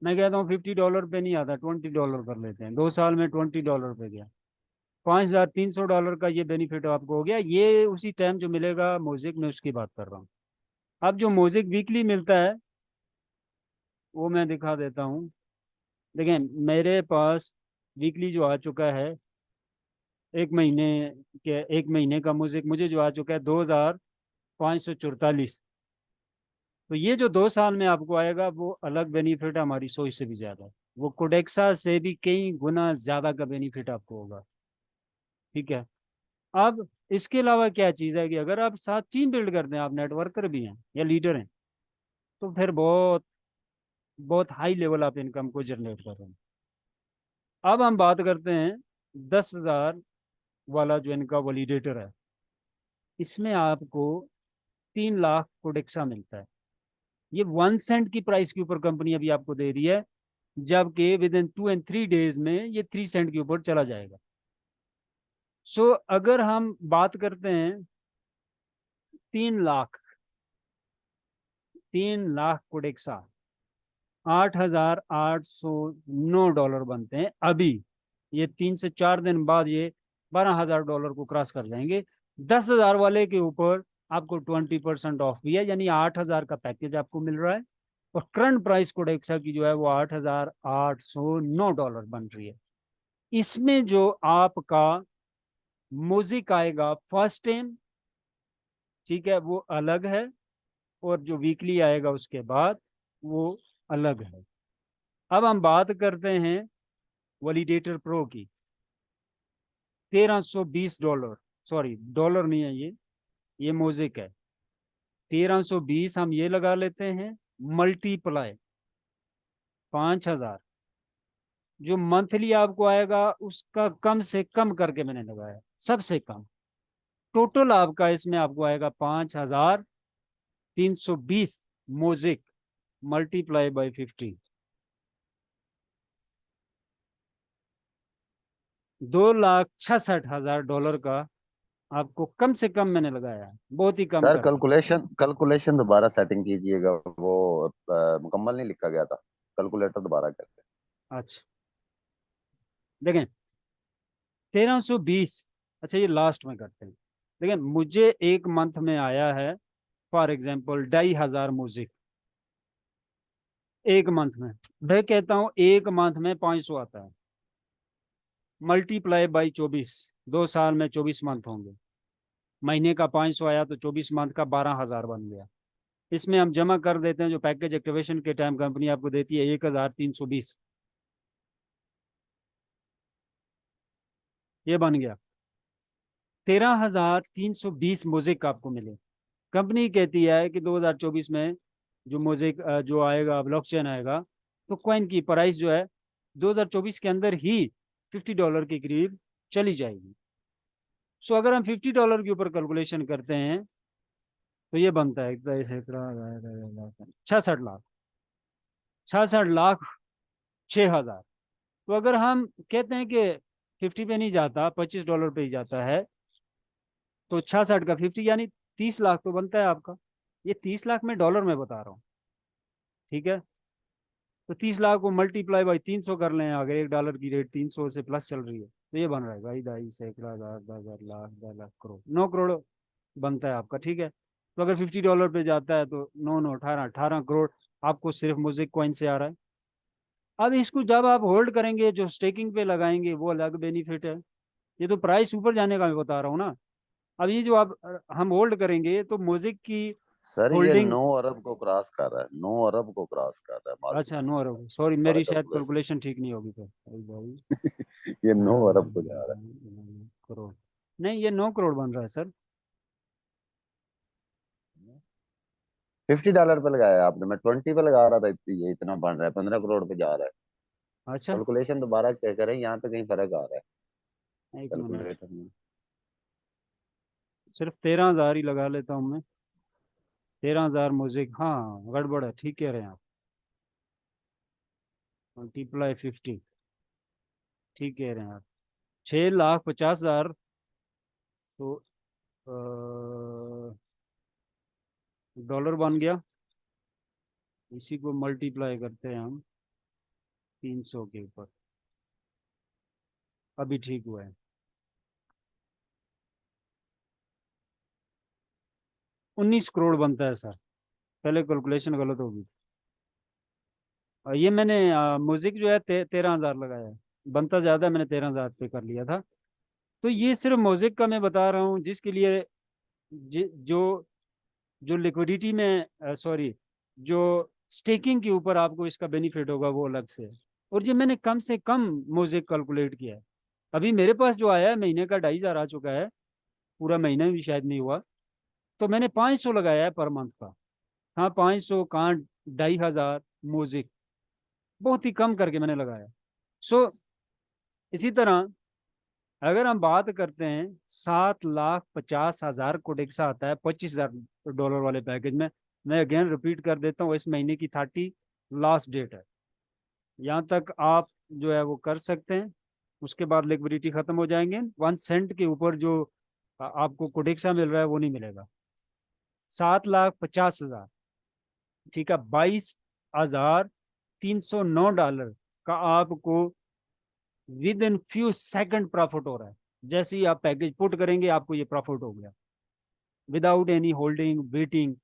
[SPEAKER 1] मैं कहता हूँ $50 पे नहीं आता, $20 कर लेते हैं। 2 साल में $20 पे गया, $5,300 का ये बेनिफिट आपको हो गया। ये उसी टाइम जो मिलेगा म्यूजिक में, उसकी बात कर रहा हूँ। अब जो म्यूजिक वीकली मिलता है, वो मैं दिखा देता हूँ। देखें, मेरे पास वीकली जो आ चुका है, एक महीने एक महीने का म्यूजिक मुझे जो आ चुका है 2,544। तो ये जो 2 साल में आपको आएगा, वो अलग बेनिफिट है, हमारी सोच से भी ज्यादा है। वो कोडेक्सा से भी कई गुना ज्यादा का बेनिफिट आपको होगा। ठीक है। अब इसके अलावा क्या चीज है कि अगर आप साथ टीम बिल्ड करते हैं, आप नेटवर्कर भी हैं या लीडर हैं, तो फिर बहुत बहुत हाई लेवल आप इनकम को जनरेट कर रहे हैं। अब हम बात करते हैं 10,000 वाला जो इनका वैलिडेटर है। इसमें आपको 3 लाख कोडेक्सा मिलता है। ये 1 सेंट की प्राइस के ऊपर कंपनी अभी आपको दे रही है, जबकि विद इन 2 and 3 डेज में ये 3 सेंट के ऊपर चला जाएगा। अगर हम बात करते हैं 3 लाख, 3 लाख कोडेक्सा, $8,809 बनते हैं अभी। ये 3 से 4 दिन बाद ये $12,000 को क्रॉस कर जाएंगे। 10,000 वाले के ऊपर आपको 20% ऑफ भी है, यानी 8,000 का पैकेज आपको मिल रहा है। और करंट प्राइस कोडेक्सा की जो है वो $8,809 बन रही है। इसमें जो आपका म्यूजिक आएगा फर्स्ट टाइम, ठीक है, वो अलग है। और जो वीकली आएगा उसके बाद, वो अलग है। अब हम बात करते हैं वैलिडेटर प्रो की। $1,320, सॉरी डॉलर नहीं है ये म्यूजिक है। 1,320 हम ये लगा लेते हैं, मल्टीप्लाई 5,000। जो मंथली आपको आएगा उसका कम से कम करके मैंने लगाया, सबसे कम। टोटल आपका इसमें आपको आएगा 5,320 म्यूजिक मल्टीप्लाई बाई 50। $2,66,000 का आपको कम से कम मैंने लगाया है, बहुत ही कम
[SPEAKER 3] सर
[SPEAKER 1] करके।
[SPEAKER 3] कैलकुलेशन कैलकुलेशन दोबारा सेटिंग कीजिएगा, वो मुकम्मल नहीं लिखा गया था। कैलकुलेटर दोबारा करके।
[SPEAKER 1] अच्छा, देखें 1,320। अच्छा, ये लास्ट में करते हैं। देखें, मुझे एक मंथ में आया है फॉर एग्जाम्पल 2,500 म्यूजिक एक मंथ में। मैं कहता हूं एक मंथ में 500 आता है, मल्टीप्लाई बाई 24। 2 साल में 24 मंथ होंगे, महीने का 500 आया तो 24 मंथ का 12,000 बन गया। इसमें हम जमा कर देते हैं जो पैकेज एक्टिवेशन के टाइम कंपनी आपको देती है, 1,320। ये बन गया 13,320 म्यूजिक आपको मिले। कंपनी कहती है कि 2024 में जो मोज़ेक जो आएगा, ब्लॉकचेन आएगा, तो कॉइन की प्राइस जो है 2024 के अंदर ही $50 के करीब चली जाएगी। सो अगर हम $50 के ऊपर कैलकुलेशन करते हैं तो ये बनता है 66 लाख, 66 लाख 6,000। तो अगर हम कहते हैं कि 50 पे नहीं जाता, $25 पे ही जाता है, तो 66 का 50 यानी 30 लाख तो बनता है आपका। ये 30 लाख में डॉलर में बता रहा हूँ, ठीक है। तो 30 लाख को मल्टीप्लाई बाई 300 कर लें, अगर $1 की रेट 300 से प्लस चल रही है तो ये बन रहा है भाई 2.5 सैकड़ा हज़ार 10,000 लाख 10 लाख करोड़ 9 करोड़ बनता है आपका, ठीक है। तो अगर $50 पे जाता है तो 9 9 18 करोड़ आपको सिर्फ म्यूजिक कॉइन से आ रहा है। अब इसको जब आप होल्ड करेंगे, जो स्टेकिंग पे लगाएंगे वो अलग बेनिफिट है। ये तो प्राइस ऊपर जाने का मैं बता रहा हूँ ना। अब ये जो आप हम होल्ड करेंगे तो म्यूजिक की
[SPEAKER 3] सर ये
[SPEAKER 1] होल्डिंग,
[SPEAKER 3] 9 अरब को क्रॉस कर रहा है, 9 अरब को क्रॉस कर रहा है मार्केट
[SPEAKER 1] अच्छा 9
[SPEAKER 3] में सर।
[SPEAKER 1] अरब, सॉरी
[SPEAKER 3] हमारा
[SPEAKER 1] मेरी शायद
[SPEAKER 3] कैलकुलेशन
[SPEAKER 1] कैलकुलेशन ठीक नहीं होगी तो भाई।
[SPEAKER 3] ये 9 अरब को जा रहा
[SPEAKER 1] 9 करोड़ नहीं, ये 9 करोड़ बन रहा है सर।
[SPEAKER 3] है। $50 पे लगाया आपने, मैं 20 पे लगा रहा था, ये इतना बन रहा है, 15 करोड़ पे जा रहा है।
[SPEAKER 1] अच्छा
[SPEAKER 3] कैलकुलेशन दोबारा क्या करें, यहाँ पे कहीं फर्क आ रहा है
[SPEAKER 1] एक मिनट,
[SPEAKER 3] कैलकुलेटर में।
[SPEAKER 1] सिर्फ 13,000 ही लगा लेता हूँ मैं। 13,000 म्यूजिक, हाँ गड़बड़ है, ठीक कह रहे हैं आप। मल्टीप्लाई 50, ठीक कह रहे हैं आप। 6,50,000 तो डॉलर बन गया। इसी को मल्टीप्लाई करते हैं हम 300 के ऊपर, अभी ठीक हुआ है। 19 करोड़ बनता है सर, पहले कैलकुलेशन गलत होगी। और ये मैंने म्यूजिक जो है 13,000 लगाया है, बनता ज़्यादा है, मैंने 13,000 पे कर लिया था। तो ये सिर्फ म्यूजिक का मैं बता रहा हूँ, जिसके लिए जो जो लिक्विडिटी में, सॉरी, जो स्टेकिंग के ऊपर आपको इसका बेनिफिट होगा वो अलग से है। और ये मैंने कम से कम म्यूजिक कैलकुलेट किया है। अभी मेरे पास जो आया है महीने का 2,500 आ चुका है, पूरा महीना भी शायद नहीं हुआ। तो मैंने 500 लगाया है पर मंथ का। हाँ 500 कहाँ 2,500 म्यूजिक, बहुत ही कम करके मैंने लगाया। सो इसी तरह अगर हम बात करते हैं, 7,50,000 कोडेक्सा आता है $25,000 वाले पैकेज में। मैं अगेन रिपीट कर देता हूँ, इस महीने की 30 लास्ट डेट है, यहाँ तक आप जो है वो कर सकते हैं। उसके बाद लिक्विडिटी खत्म हो जाएंगे, 1 सेंट के ऊपर जो आपको कोडेक्सा मिल रहा है वो नहीं मिलेगा। 7,50,000, ठीक है, $22,309 का आपको with in few second profit हो रहा है। जैसे ही आप पैकेज पुट करेंगे आपको ये प्रॉफिट हो गया, विदाउट एनी होल्डिंग वेटिंग।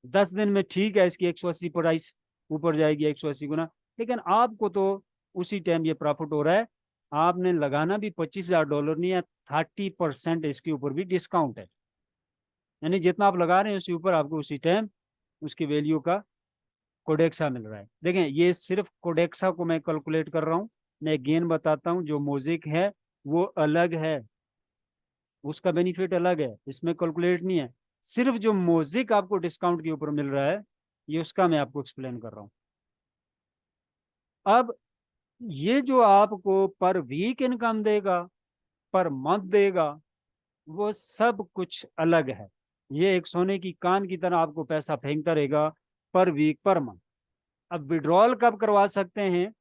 [SPEAKER 1] 10 दिन में ठीक है, इसकी 180 प्राइस ऊपर जाएगी, 180 गुना, लेकिन आपको तो उसी टाइम ये प्रॉफिट हो रहा है। आपने लगाना भी $25,000 नहीं है, 30% इसके ऊपर भी डिस्काउंट है। यानी जितना आप लगा रहे हैं उसके ऊपर आपको उसी टाइम उसकी वैल्यू का कोडेक्सा मिल रहा है। देखें ये सिर्फ कोडेक्सा को मैं कैलकुलेट कर रहा हूँ। मैं गेन बताता हूँ, जो म्यूजिक है वो अलग है, उसका बेनिफिट अलग है, इसमें कैलकुलेट नहीं है। सिर्फ जो म्यूजिक आपको डिस्काउंट के ऊपर मिल रहा है, ये उसका मैं आपको एक्सप्लेन कर रहा हूँ। अब ये जो आपको पर वीक इनकम देगा, पर मंथ देगा, वो सब कुछ अलग है। ये एक सोने की कान की तरह आपको पैसा फेंकता रहेगा पर वीक पर मंथ। अब विड्रॉल कब करवा सकते हैं,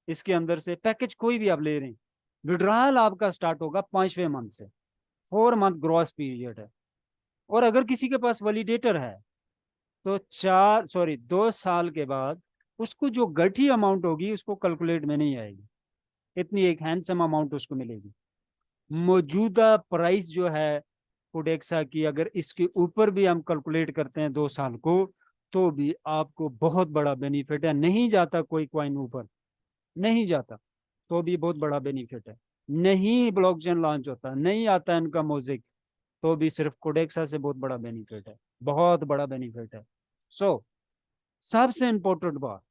[SPEAKER 1] इसके अंदर से पैकेज कोई भी आप ले रहे हैं, विड्रॉल आपका स्टार्ट होगा 5वें मंथ से। 4 मंथ ग्रॉस पीरियड है। और अगर किसी के पास वैलिडेटर है तो 2 साल के बाद उसको जो गठी अमाउंट होगी उसको कैलकुलेट में नहीं आएगी, इतनी एक हैंडसम अमाउंट उसको मिलेगी। मौजूदा प्राइस जो है कोडेक्सा की, अगर इसके ऊपर भी हम कैलकुलेट करते हैं 2 साल को, तो भी आपको बहुत बड़ा बेनिफिट है। नहीं जाता कोई कॉइन ऊपर, नहीं जाता, तो भी बहुत बड़ा बेनिफिट है। नहीं ब्लॉकचेन लॉन्च होता, नहीं आता इनका म्यूजिक, तो भी सिर्फ कोडेक्सा से बहुत बड़ा बेनिफिट है, बहुत बड़ा बेनिफिट है। सो सबसे इंपॉर्टेंट बात,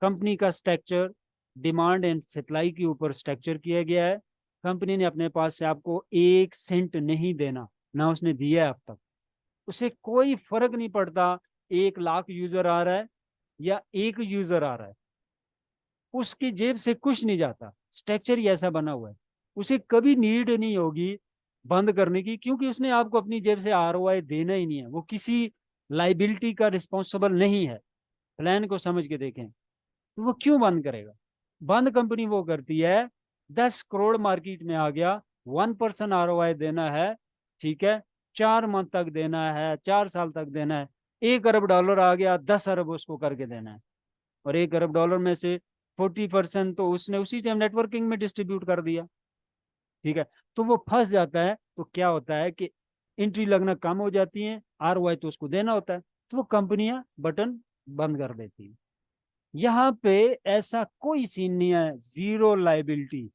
[SPEAKER 1] कंपनी का स्ट्रक्चर डिमांड एंड सप्लाई के ऊपर स्ट्रक्चर किया गया है। कंपनी ने अपने पास से आपको 1 सेंट नहीं देना, ना उसने दिया है अब तक। उसे कोई फर्क नहीं पड़ता 1 लाख यूजर आ रहा है या 1 यूजर आ रहा है, उसकी जेब से कुछ नहीं जाता। स्ट्रक्चर ही ऐसा बना हुआ है, उसे कभी नीड नहीं होगी बंद करने की, क्योंकि उसने आपको अपनी जेब से ROI देना ही नहीं है, वो किसी लाइबिलिटी का रिस्पॉन्सिबल नहीं है। प्लान को समझ के देखें, तो वो क्यों बंद करेगा? बंद कंपनी वो करती है, 10 करोड़ मार्केट में आ गया, 1% ROI देना है, ठीक है, 4 मंथ तक देना है, 4 साल तक देना है, $1 अरब आ गया, 10 अरब उसको करके देना है, और $1 अरब में से 40% तो उसने उसी टाइम नेटवर्किंग में डिस्ट्रीब्यूट कर दिया, ठीक है। तो वो फंस जाता है, तो क्या होता है कि एंट्री लगना कम हो जाती है, ROI तो उसको देना होता है, तो वो कंपनियां बटन बंद कर देती है। यहाँ पे ऐसा कोई सीन नहीं है, zero liability,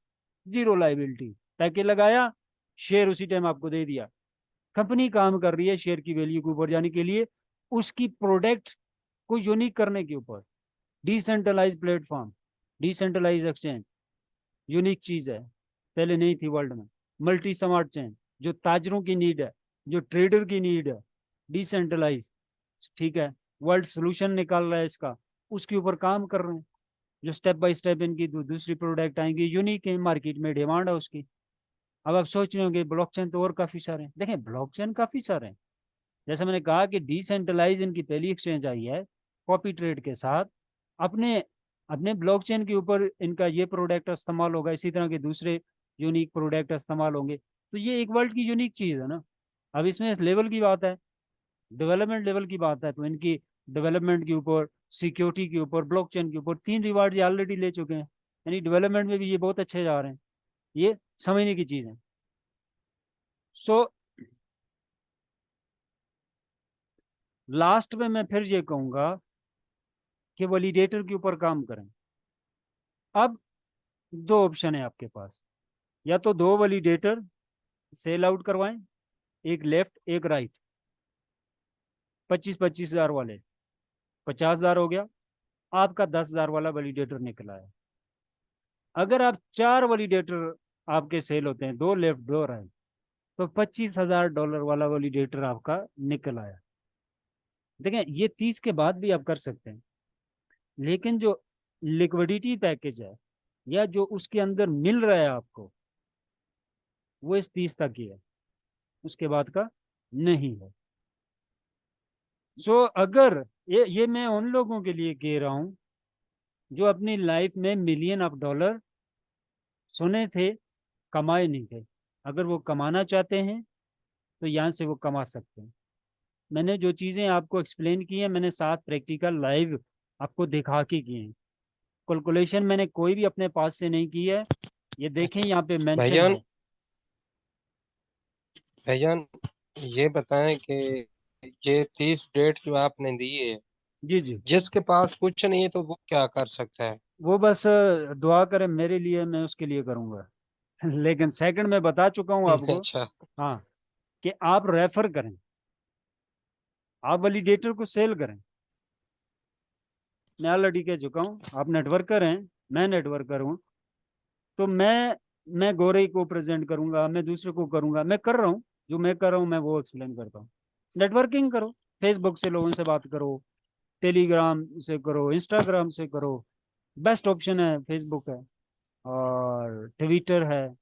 [SPEAKER 1] zero liability. Package लगाया, शेयर उसी टाइम आपको दे दिया। कंपनी काम कर रही है शेयर की वैल्यू के ऊपर जाने के लिए, उसकी प्रोडक्ट को यूनिक करने के ऊपर। Decentralise platform, decentralise exchange, unique चीज है, पहले नहीं थी वर्ल्ड में। मल्टी स्मार्ट चेन, जो ताजरों की नीड है, जो ट्रेडर की नीड है, डिसेंट्रलाइज, ठीक है। वर्ल्ड सोल्यूशन निकाल रहा है इसका, उसके ऊपर काम कर रहे हैं। जो स्टेप बाय स्टेप इनकी दूसरी प्रोडक्ट आएंगी, यूनिक है, मार्केट में डिमांड है उसकी। अब आप सोच रहे होंगे ब्लॉकचेन तो और काफी सारे हैं, देखें ब्लॉकचेन काफी सारे हैं। जैसे मैंने कहा कि डिसेंट्रलाइज इनकी पहली एक्सचेंज आई है कॉपी ट्रेड के साथ, अपने अपने ब्लॉकचेन के ऊपर इनका ये प्रोडक्ट इस्तेमाल होगा, इसी तरह के दूसरे यूनिक प्रोडक्ट इस्तेमाल होंगे। तो ये एक वर्ल्ड की यूनिक चीज है ना। अब इसमें इस लेवल की बात है, डेवलपमेंट लेवल की बात है, तो इनकी डेवलपमेंट के ऊपर, सिक्योरिटी के ऊपर, ब्लॉकचेन के ऊपर 3 रिवार्ड ये ऑलरेडी ले चुके हैं, यानी डेवलपमेंट में भी ये बहुत अच्छे जा रहे हैं। ये समझने की चीज है। सो लास्ट में मैं फिर ये कहूंगा कि वैलिडेटर के ऊपर काम करें। अब 2 ऑप्शन है आपके पास, या तो 2 वैलिडेटर सेल आउट करवाएं, एक लेफ्ट एक राइट, 25-25 हजार वाले, 50 हजार हो गया, आपका 10 हजार वाला वैलिडेटर निकला है। अगर आप 4 वैलिडेटर आपके सेल होते हैं, 2 लेफ्ट 2 राइट, तो $25,000 वाला वैलिडेटर आपका निकल आया। देखें ये 30 के बाद भी आप कर सकते हैं, लेकिन जो लिक्विडिटी पैकेज है या जो उसके अंदर मिल रहा है आपको, वो इस 30 तक ही है, उसके बाद का नहीं है। सो अगर ये मैं उन लोगों के लिए कह रहा हूं जो अपनी लाइफ में $1,000,000 सुने थे, कमाए नहीं थे। अगर वो कमाना चाहते हैं तो यहाँ से वो कमा सकते हैं। मैंने जो चीज़ें आपको एक्सप्लेन की हैं, मैंने 7 प्रैक्टिकल लाइव आपको दिखा के किए हैं। कैलकुलेशन मैंने कोई भी अपने पास से नहीं की है, ये देखें यहाँ पे मेंशन
[SPEAKER 2] भाईजान,
[SPEAKER 1] है।
[SPEAKER 2] भाईजान ये बताएं कि ये 30 डेट जो आपने दी है,
[SPEAKER 1] जी जी।
[SPEAKER 2] जिसके पास कुछ नहीं है तो वो क्या कर सकता है?
[SPEAKER 1] वो बस दुआ करें मेरे लिए, मैं उसके लिए करूँगा। लेकिन सेकंड में बता चुका हूँ आपको।
[SPEAKER 2] अच्छा।
[SPEAKER 1] हाँ, कि आप रेफर करें, आप वैलिडेटर को सेल करें। मैं ऑलरेडी कह चुका हूँ, आप नेटवर्कर हैं, मैं नेटवर्कर हूँ, तो मैं गोरे को प्रेजेंट करूंगा, मैं दूसरे को करूंगा, मैं कर रहा हूँ, जो मैं कर रहा हूँ मैं वो एक्सप्लेन करता हूँ। नेटवर्किंग करो, फेसबुक से लोगों से बात करो, टेलीग्राम से करो, इंस्टाग्राम से करो। बेस्ट ऑप्शन है फेसबुक है, और ट्विटर है,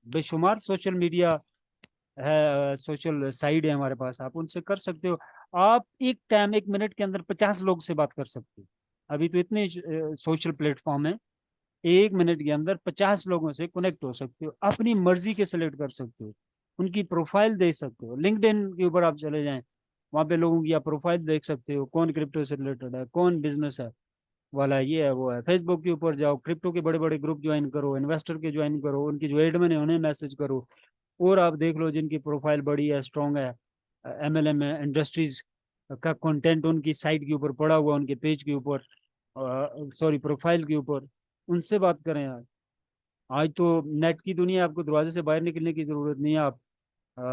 [SPEAKER 1] बेशुमार सोशल मीडिया है, सोशल साइड है हमारे पास, आप उनसे कर सकते हो। आप एक टाइम 1 मिनट के अंदर 50 लोग से बात कर सकते हो। अभी तो इतने सोशल प्लेटफॉर्म है, 1 मिनट के अंदर 50 लोगों से कनेक्ट हो सकते हो, अपनी मर्जी के सेलेक्ट कर सकते हो, उनकी प्रोफाइल देख सकते हो। लिंक्डइन के ऊपर आप चले जाएं, वहाँ पे लोगों की आप प्रोफाइल देख सकते हो, कौन क्रिप्टो से रिलेटेड है, कौन बिजनेस है वाला, ये है वो है। फेसबुक के ऊपर जाओ, क्रिप्टो के बड़े बड़े ग्रुप ज्वाइन करो, इन्वेस्टर के ज्वाइन करो, उनकी जो एडमिन है उन्हें मैसेज करो, और आप देख लो जिनकी प्रोफाइल बड़ी है, स्ट्रॉन्ग है, MLM है, इंडस्ट्रीज का कंटेंट उनकी साइट के ऊपर पड़ा हुआ, उनके पेज के ऊपर, सॉरी प्रोफाइल के ऊपर, उनसे बात करें यार। आज तो नेट की दुनिया, आपको दरवाजे से बाहर निकलने की जरूरत नहीं है। आप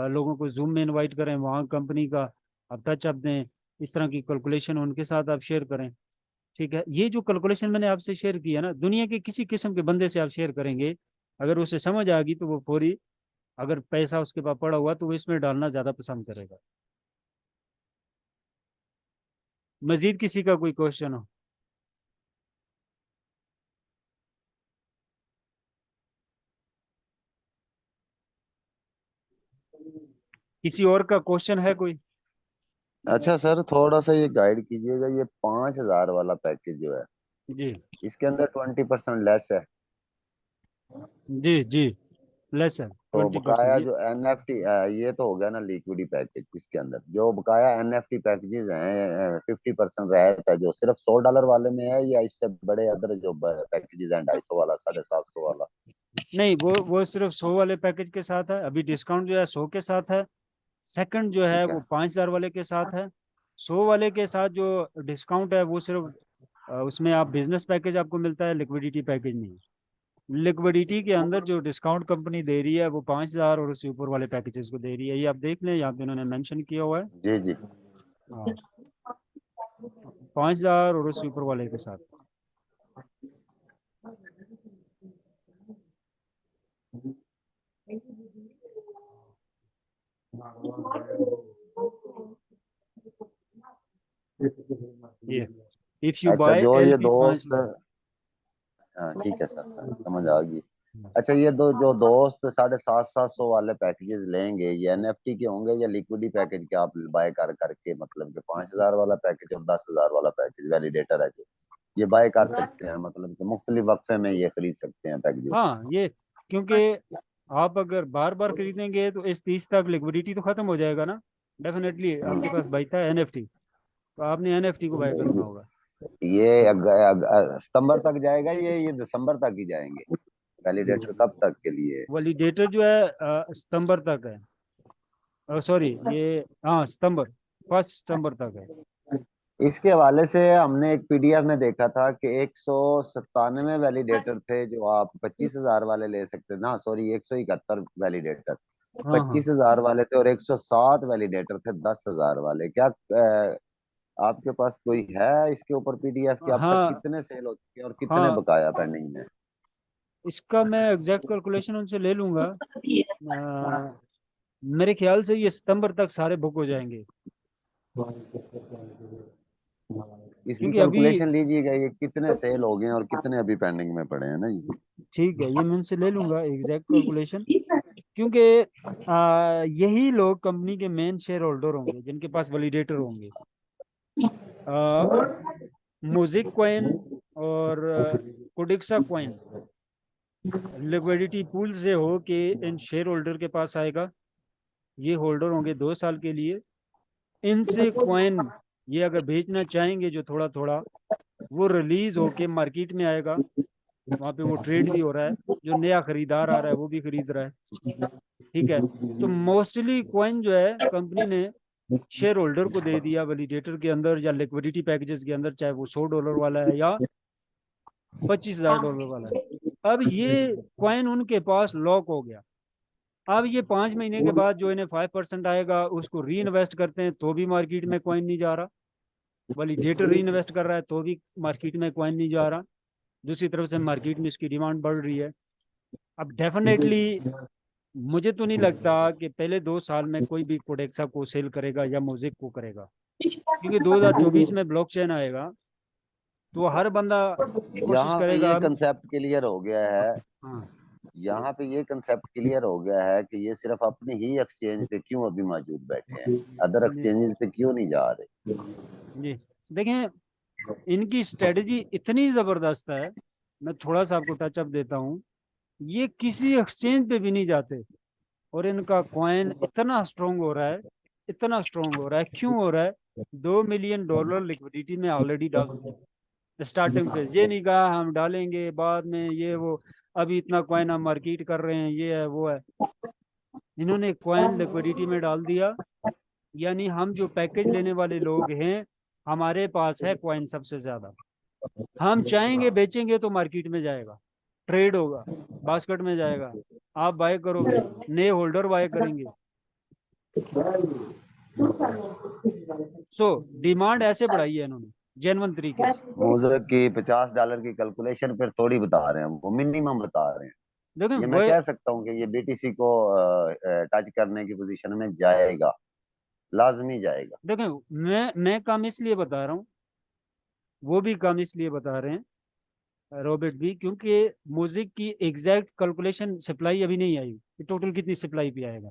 [SPEAKER 1] लोगों को जूम में इनवाइट करें, वहाँ कंपनी का आप टच अप दें, इस तरह की कैलकुलेशन उनके साथ आप शेयर करें, ठीक है। ये जो कैलकुलेशन मैंने आपसे शेयर किया ना, दुनिया के किसी किस्म के बंदे से आप शेयर करेंगे, अगर उसे समझ आ गई तो वो फौरी अगर पैसा उसके पास पड़ा हुआ तो वो इसमें डालना ज्यादा पसंद करेगा। मजीद किसी का कोई क्वेश्चन हो? किसी और का क्वेश्चन है कोई?
[SPEAKER 3] अच्छा सर, थोड़ा सा ये गाइड कीजिएगा, ये 5,000 वाला पैकेज जो है,
[SPEAKER 1] जी
[SPEAKER 3] इसके अंदर 20% लेस है।
[SPEAKER 1] जी जी, लेस है
[SPEAKER 3] तो
[SPEAKER 1] 20%।
[SPEAKER 3] बकाया
[SPEAKER 1] ये
[SPEAKER 3] जो एनएफटी, ये तो हो गया ना लिक्विडी पैकेज, इसके अंदर जो बकाया एनएफटी पैकेजेस हैं, 50% रहता है, जो सिर्फ $100 वाले में है, या इससे बड़े अदर जो पैकेजेस हैं, 250 वाला, 750 वाला?
[SPEAKER 1] नहीं, वो सिर्फ 100 वाले पैकेज के साथ है। अभी डिस्काउंट जो है 100 के साथ है। सेकंड जो है
[SPEAKER 3] ठीक
[SPEAKER 1] वो
[SPEAKER 3] है।
[SPEAKER 1] 5,000 वाले के साथ है। 100 वाले के साथ जो डिस्काउंट है वो सिर्फ उसमें आप बिजनेस पैकेज आपको मिलता है, लिक्विडिटी पैकेज नहीं। लिक्विडिटी के अंदर जो डिस्काउंट कंपनी दे रही है वो 5,000 और उससे ऊपर वाले पैकेजेस को दे रही है। ये आप देख लें, यहाँ पे इन्होंने मेंशन किया हुआ है।
[SPEAKER 3] जी जी।
[SPEAKER 1] हाँ, 5,000 और उससे ऊपर वाले के साथ। ये इफ यू
[SPEAKER 3] अच्छा,
[SPEAKER 1] बाय
[SPEAKER 3] जो ये
[SPEAKER 1] एलपी
[SPEAKER 3] दोस्त,
[SPEAKER 1] 5,000।
[SPEAKER 3] हाँ ठीक है सर, समझ आ गई। अच्छा, ये दो जो दोस्त 750-700 वाले पैकेजेस लेंगे, ये एनएफटी के होंगे या लिक्विडी पैकेज के, आप बाय कर करके, मतलब कि 5,000 वाला पैकेज और 10,000 वाला पैकेज वैलिडेटर है जो, ये बाय कर सकते हैं, मतलब कि मुख्तलिफ वक्फे में ये खरीद सकते हैं पैकेजेस?
[SPEAKER 1] हाँ, ये क्योंकि आप अगर बार बार खरीदेंगे तो इस 30 तक लिक्विडिटी तो खत्म हो जाएगा ना। डेफिनेटली आपके पास बचता है एनएफटी, तो आपने एनएफटी को बाय करना होगा।
[SPEAKER 3] सितंबर तक जाएगा, ये दिसंबर तक ही जाएंगे? वैलिडेटर कब तक के लिए?
[SPEAKER 1] वैलिडेटर जो है सितंबर तक है। सॉरी, ये हाँ सितंबर, 1 सितंबर तक है।
[SPEAKER 3] इसके हवाले से हमने एक पीडीएफ में देखा था कि 197 वैलिडेटर थे जो आप 25,000 वाले ले सकते थे ना, सॉरी 171 वैलिडेटर
[SPEAKER 1] हाँ हाँ
[SPEAKER 3] 25,000 वाले थे, और 107 वैलिडेटर थे 10,000 वाले। क्या आपके पास कोई है इसके ऊपर पीडीएफ कि अब तक
[SPEAKER 1] हाँ
[SPEAKER 3] कितने सेल हो चुके हैं और कितने
[SPEAKER 1] हाँ,
[SPEAKER 3] बकाया पेंडिंग में?
[SPEAKER 1] इसका मैं एग्जैक्ट कैलकुलेशन उनसे ले लूंगा। मेरे ख्याल से ये सितंबर तक सारे बुक हो जाएंगे,
[SPEAKER 3] इसकी
[SPEAKER 1] क्योंकि अभी
[SPEAKER 3] कैलकुलेशन लीजिएगा, ये कितने सेल हो गए हैं और कितने अभी पेंडिंग में पड़े हैं ना ये।
[SPEAKER 1] ठीक है, ये मैं उनसे ले लूंगा एग्जैक्ट कैलकुलेशन। क्योंकि यही लोग कंपनी के मेन शेयर होल्डर होंगे जिनके पास वैलिडेटर होंगे। मोज़ेक कॉइन और कोडेक्सा कॉइन लिक्विडिटी पूल से हो के इन शेयर होल्डर के पास आएगा। ये होल्डर होंगे 2 साल के लिए। इनसे कॉइन ये अगर बेचना चाहेंगे जो थोड़ा थोड़ा, वो रिलीज होके मार्केट में आएगा। वहां पे वो ट्रेड भी हो रहा है, जो नया खरीदार आ रहा है वो भी खरीद रहा है। ठीक है, तो मोस्टली कॉइन जो है कंपनी ने शेयर होल्डर को दे दिया वैलिडेटर के अंदर या लिक्विडिटी पैकेजेस के अंदर, चाहे वो $100 वाला है या $25,000 वाला है। अब ये कॉइन उनके पास लॉक हो गया। अब ये 5 महीने के बाद जो इन्हें 5% आएगा उसको री इन्वेस्ट करते हैं तो भी मार्केट में कॉइन नहीं जा रहा। वैलिडेटर री इन्वेस्ट कर रहा है तो भी मार्केट में कॉइन नहीं जा रहा। दूसरी तरफ से मार्केट में इसकी डिमांड बढ़ रही है। अब डेफिनेटली मुझे तो नहीं लगता कि पहले 2 साल में कोई भी कोडेक्सा को सेल करेगा या मोज़ेक को करेगा, क्योंकि 2024 में ब्लॉकचेन आएगा तो हर बंदा कोशिश
[SPEAKER 3] यहाँ पे
[SPEAKER 1] करेगा।
[SPEAKER 3] ये कंसेप्ट क्लियर हो गया है,
[SPEAKER 1] हाँ
[SPEAKER 3] यहाँ पे ये कंसेप्ट क्लियर हो गया है कि ये सिर्फ अपने ही एक्सचेंज पे क्यों अभी मौजूद बैठे हैं, अदर
[SPEAKER 1] जी
[SPEAKER 3] एक्सचेंजेस पे क्यों नहीं जा रहे?
[SPEAKER 1] जी, देखें इनकी स्ट्रेटजी इतनी जबरदस्त है। मैं थोड़ा सा आपको टचअप देता हूँ। ये किसी एक्सचेंज पे भी नहीं जाते और इनका कॉइन इतना स्ट्रोंग हो रहा है, इतना स्ट्रोंग हो रहा है। क्यों हो रहा है? $2 मिलियन लिक्विडिटी में ऑलरेडी डाल दिया स्टार्टिंग फेज। ये नहीं कहा हम डालेंगे बाद में ये वो, अभी इतना कॉइन हम मार्केट कर रहे हैं, ये है वो है। इन्होंने कॉइन लिक्विडिटी में डाल दिया, यानी हम जो पैकेज लेने वाले लोग हैं हमारे पास है कॉइन सबसे ज्यादा। हम चाहेंगे बेचेंगे तो मार्केट में जाएगा, ट्रेड होगा, बास्केट में जाएगा, आप बाय करोगे, नए होल्डर बाय करेंगे। सो डिमांड ऐसे बढ़ाई है इन्होंने जेन्युइन तरीके से।
[SPEAKER 3] मुझे कि $50 की कैलकुलेशन पर थोड़ी बता रहे हैं, वो मिनिमम बता रहे हैं।
[SPEAKER 1] देखें
[SPEAKER 3] ये मैं
[SPEAKER 1] वो
[SPEAKER 3] कह सकता हूँ कि ये बीटीसी को टच करने की पोजीशन में जाएगा, लाजमी जाएगा।
[SPEAKER 1] देखें मैं काम इसलिए बता रहा हूँ, वो भी काम इसलिए बता रहे हैं रॉबर्ट भी, क्योंकि म्यूजिक की एग्जैक्ट कैलकुलेशन सप्लाई अभी नहीं आई कि टोटल कितनी सप्लाई पे आएगा।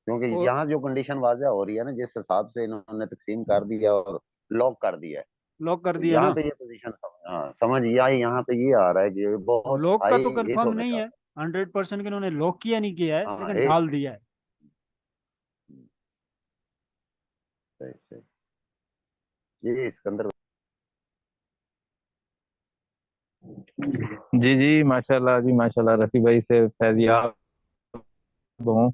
[SPEAKER 3] क्योंकि
[SPEAKER 1] और
[SPEAKER 3] यहाँ जो कंडीशन वाज़ह हो रही है ना, जिस हिसाब से इन्होंने तकसीम कर दिया और लॉक कर दिया है,
[SPEAKER 1] लॉक कर
[SPEAKER 3] तो
[SPEAKER 1] दिया
[SPEAKER 3] यहाँ
[SPEAKER 1] ना।
[SPEAKER 3] पे ये पोजीशन हाँ समझ यहाँ पे ये आ रहा है कि ये बहुत
[SPEAKER 1] लॉक का
[SPEAKER 3] हाई
[SPEAKER 1] तो
[SPEAKER 3] हिट
[SPEAKER 1] कंफर्म
[SPEAKER 3] होने
[SPEAKER 1] नहीं
[SPEAKER 3] जा
[SPEAKER 1] है,
[SPEAKER 3] रहा
[SPEAKER 1] 100% कि उन्होंने लॉक किया नहीं किया है,
[SPEAKER 3] है। हाँ
[SPEAKER 1] लेकिन डाल दिया है।
[SPEAKER 3] सही सही। ये सिकंदर
[SPEAKER 4] जी जी माशाल्लाह जी माशाल्लाह। रफी भाई से फैजियाब हूँ।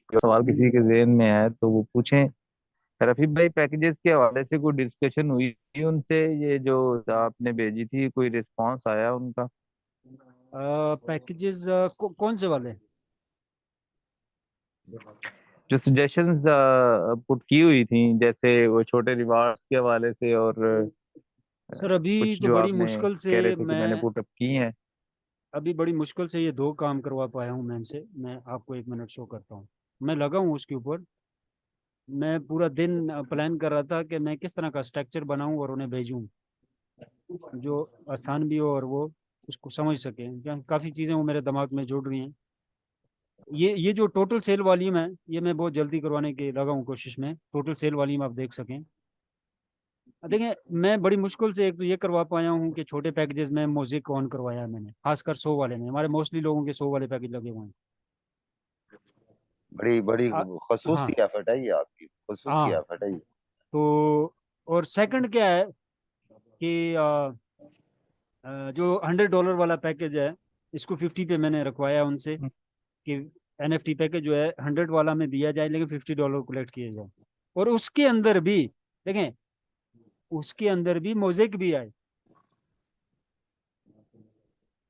[SPEAKER 4] जो सवाल किसी के ज़हन में है तो वो पूछें। रफी भाई, पैकेजेस के हवाले से कोई डिस्कशन हुई थी उनसे? ये जो आपने भेजी थी, कोई रिस्पांस आया उनका?
[SPEAKER 1] पैकेजेस कौन से वाले?
[SPEAKER 4] जो सजेशंस पुट की हुई थी, जैसे वो छोटे रिवार्ड्स के हवाले से, और
[SPEAKER 1] सर अभी
[SPEAKER 4] कुछ
[SPEAKER 1] तो
[SPEAKER 4] जो
[SPEAKER 1] बड़ी
[SPEAKER 4] आपने
[SPEAKER 1] मुश्किल से
[SPEAKER 4] कह रहे थे कि मैंने
[SPEAKER 1] मैं
[SPEAKER 4] पुट अप की हैं।
[SPEAKER 1] अभी बड़ी मुश्किल से ये 2 काम करवा पाया हूँ मैं इनसे। मैं आपको 1 मिनट शो करता हूँ। मैं लगा हूँ उसके ऊपर। मैं पूरा दिन प्लान कर रहा था कि मैं किस तरह का स्ट्रक्चर बनाऊं और उन्हें भेजूं जो आसान भी हो और वो उसको समझ सके, क्या काफ़ी चीज़ें वो मेरे दिमाग में जुड़ रही हैं। ये जो टोटल सेल वॉल्यूम है, ये मैं बहुत जल्दी करवाने की लगा हूँ कोशिश में। टोटल सेल वॉल्यूम आप देख सकें। देखें मैं बड़ी मुश्किल से एक तो ये करवा पाया हूँ कि छोटे पैकेजेस में म्यूजिक ऑन करवाया है मैंने, खासकर 100 वाले में। हमारे मोस्टली लोगों के 100 वाले पैकेज लगे हुए हैं।
[SPEAKER 3] बड़ी बड़ी
[SPEAKER 1] आ, हाँ
[SPEAKER 3] खसूसी एफर्ट है ये, आपकी खसूसी
[SPEAKER 1] हाँ।
[SPEAKER 3] एफर्ट है ये।
[SPEAKER 1] तो और सेकंड क्या है कि जो $100 वाला पैकेज है, इसको 50 पे मैंने रखवाया उनसे कि एनएफटी पैकेज जो है 100 वाला में दिया जाए, लेकिन $50 कलेक्ट किए जाए। और उसके अंदर भी देखें, उसके अंदर भी मोजेक भी आए।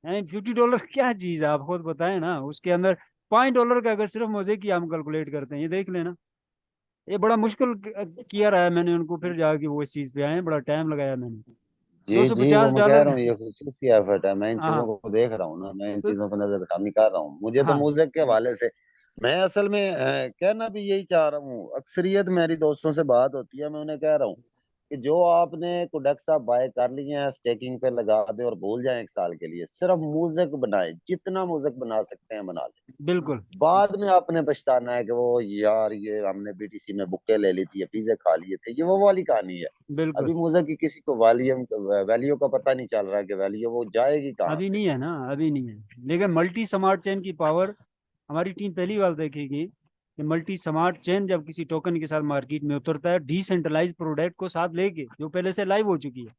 [SPEAKER 1] $50 क्या चीज है, आप खुद बताएं ना। उसके अंदर $5 का अगर सिर्फ मोजेक की हम कैलकुलेट करते हैं, ये देख लेना। ये बड़ा मुश्किल किया रहा है मैंने उनको, फिर जाके वो इस चीज पे आए, बड़ा टाइम लगाया मैंने। दो
[SPEAKER 3] जी
[SPEAKER 1] सौ
[SPEAKER 3] जी, वो
[SPEAKER 1] पचास
[SPEAKER 3] मैं कह
[SPEAKER 1] डॉलर
[SPEAKER 3] रहा हूँ ये खसूसी एफर्ट है। मैं इन चीजों
[SPEAKER 1] हाँ
[SPEAKER 3] को देख रहा हूँ ना, मैं इन
[SPEAKER 1] तो
[SPEAKER 3] चीजों पर नजर कर रहा हूँ। मुझे तो
[SPEAKER 1] हाँ
[SPEAKER 3] म्यूजिक के हवाले से मैं असल में कहना भी यही चाह रहा हूँ। अक्सरियत मेरी दोस्तों से बात होती है, मैं उन्हें कह रहा हूँ कि जो आपने कोडेक्स आप बाय कर लिए हैं स्टेकिंग पे लगा दे और भूल जाएं 1 साल के लिए। सिर्फ म्यूजिक बनाए, जितना म्यूजिक बना सकते हैं बना ले।
[SPEAKER 1] बिल्कुल
[SPEAKER 3] बाद में आपने पछताना है कि वो यार ये हमने बीटीसी में बुक्के ले ली थी या पिज्जे खा लिए थे, ये वो वाली कहानी है।
[SPEAKER 1] बिल्कुल।
[SPEAKER 3] अभी म्यूजिक की किसी को वॉल्यूम वैल्यू का पता नहीं चल रहा कि वैल्यू वो जाएगी कहाँ
[SPEAKER 1] अभी
[SPEAKER 3] पे।
[SPEAKER 1] नहीं है ना, अभी नहीं है। लेकिन मल्टी स्मार्ट चेन की पावर हमारी टीम पहली बार देखेगी कि मल्टी स्मार्ट चेन जब किसी टोकन के साथ मार्केट में उतरता है, डिसेंट्रलाइज प्रोडक्ट को साथ लेके, जो पहले से लाइव हो चुकी है,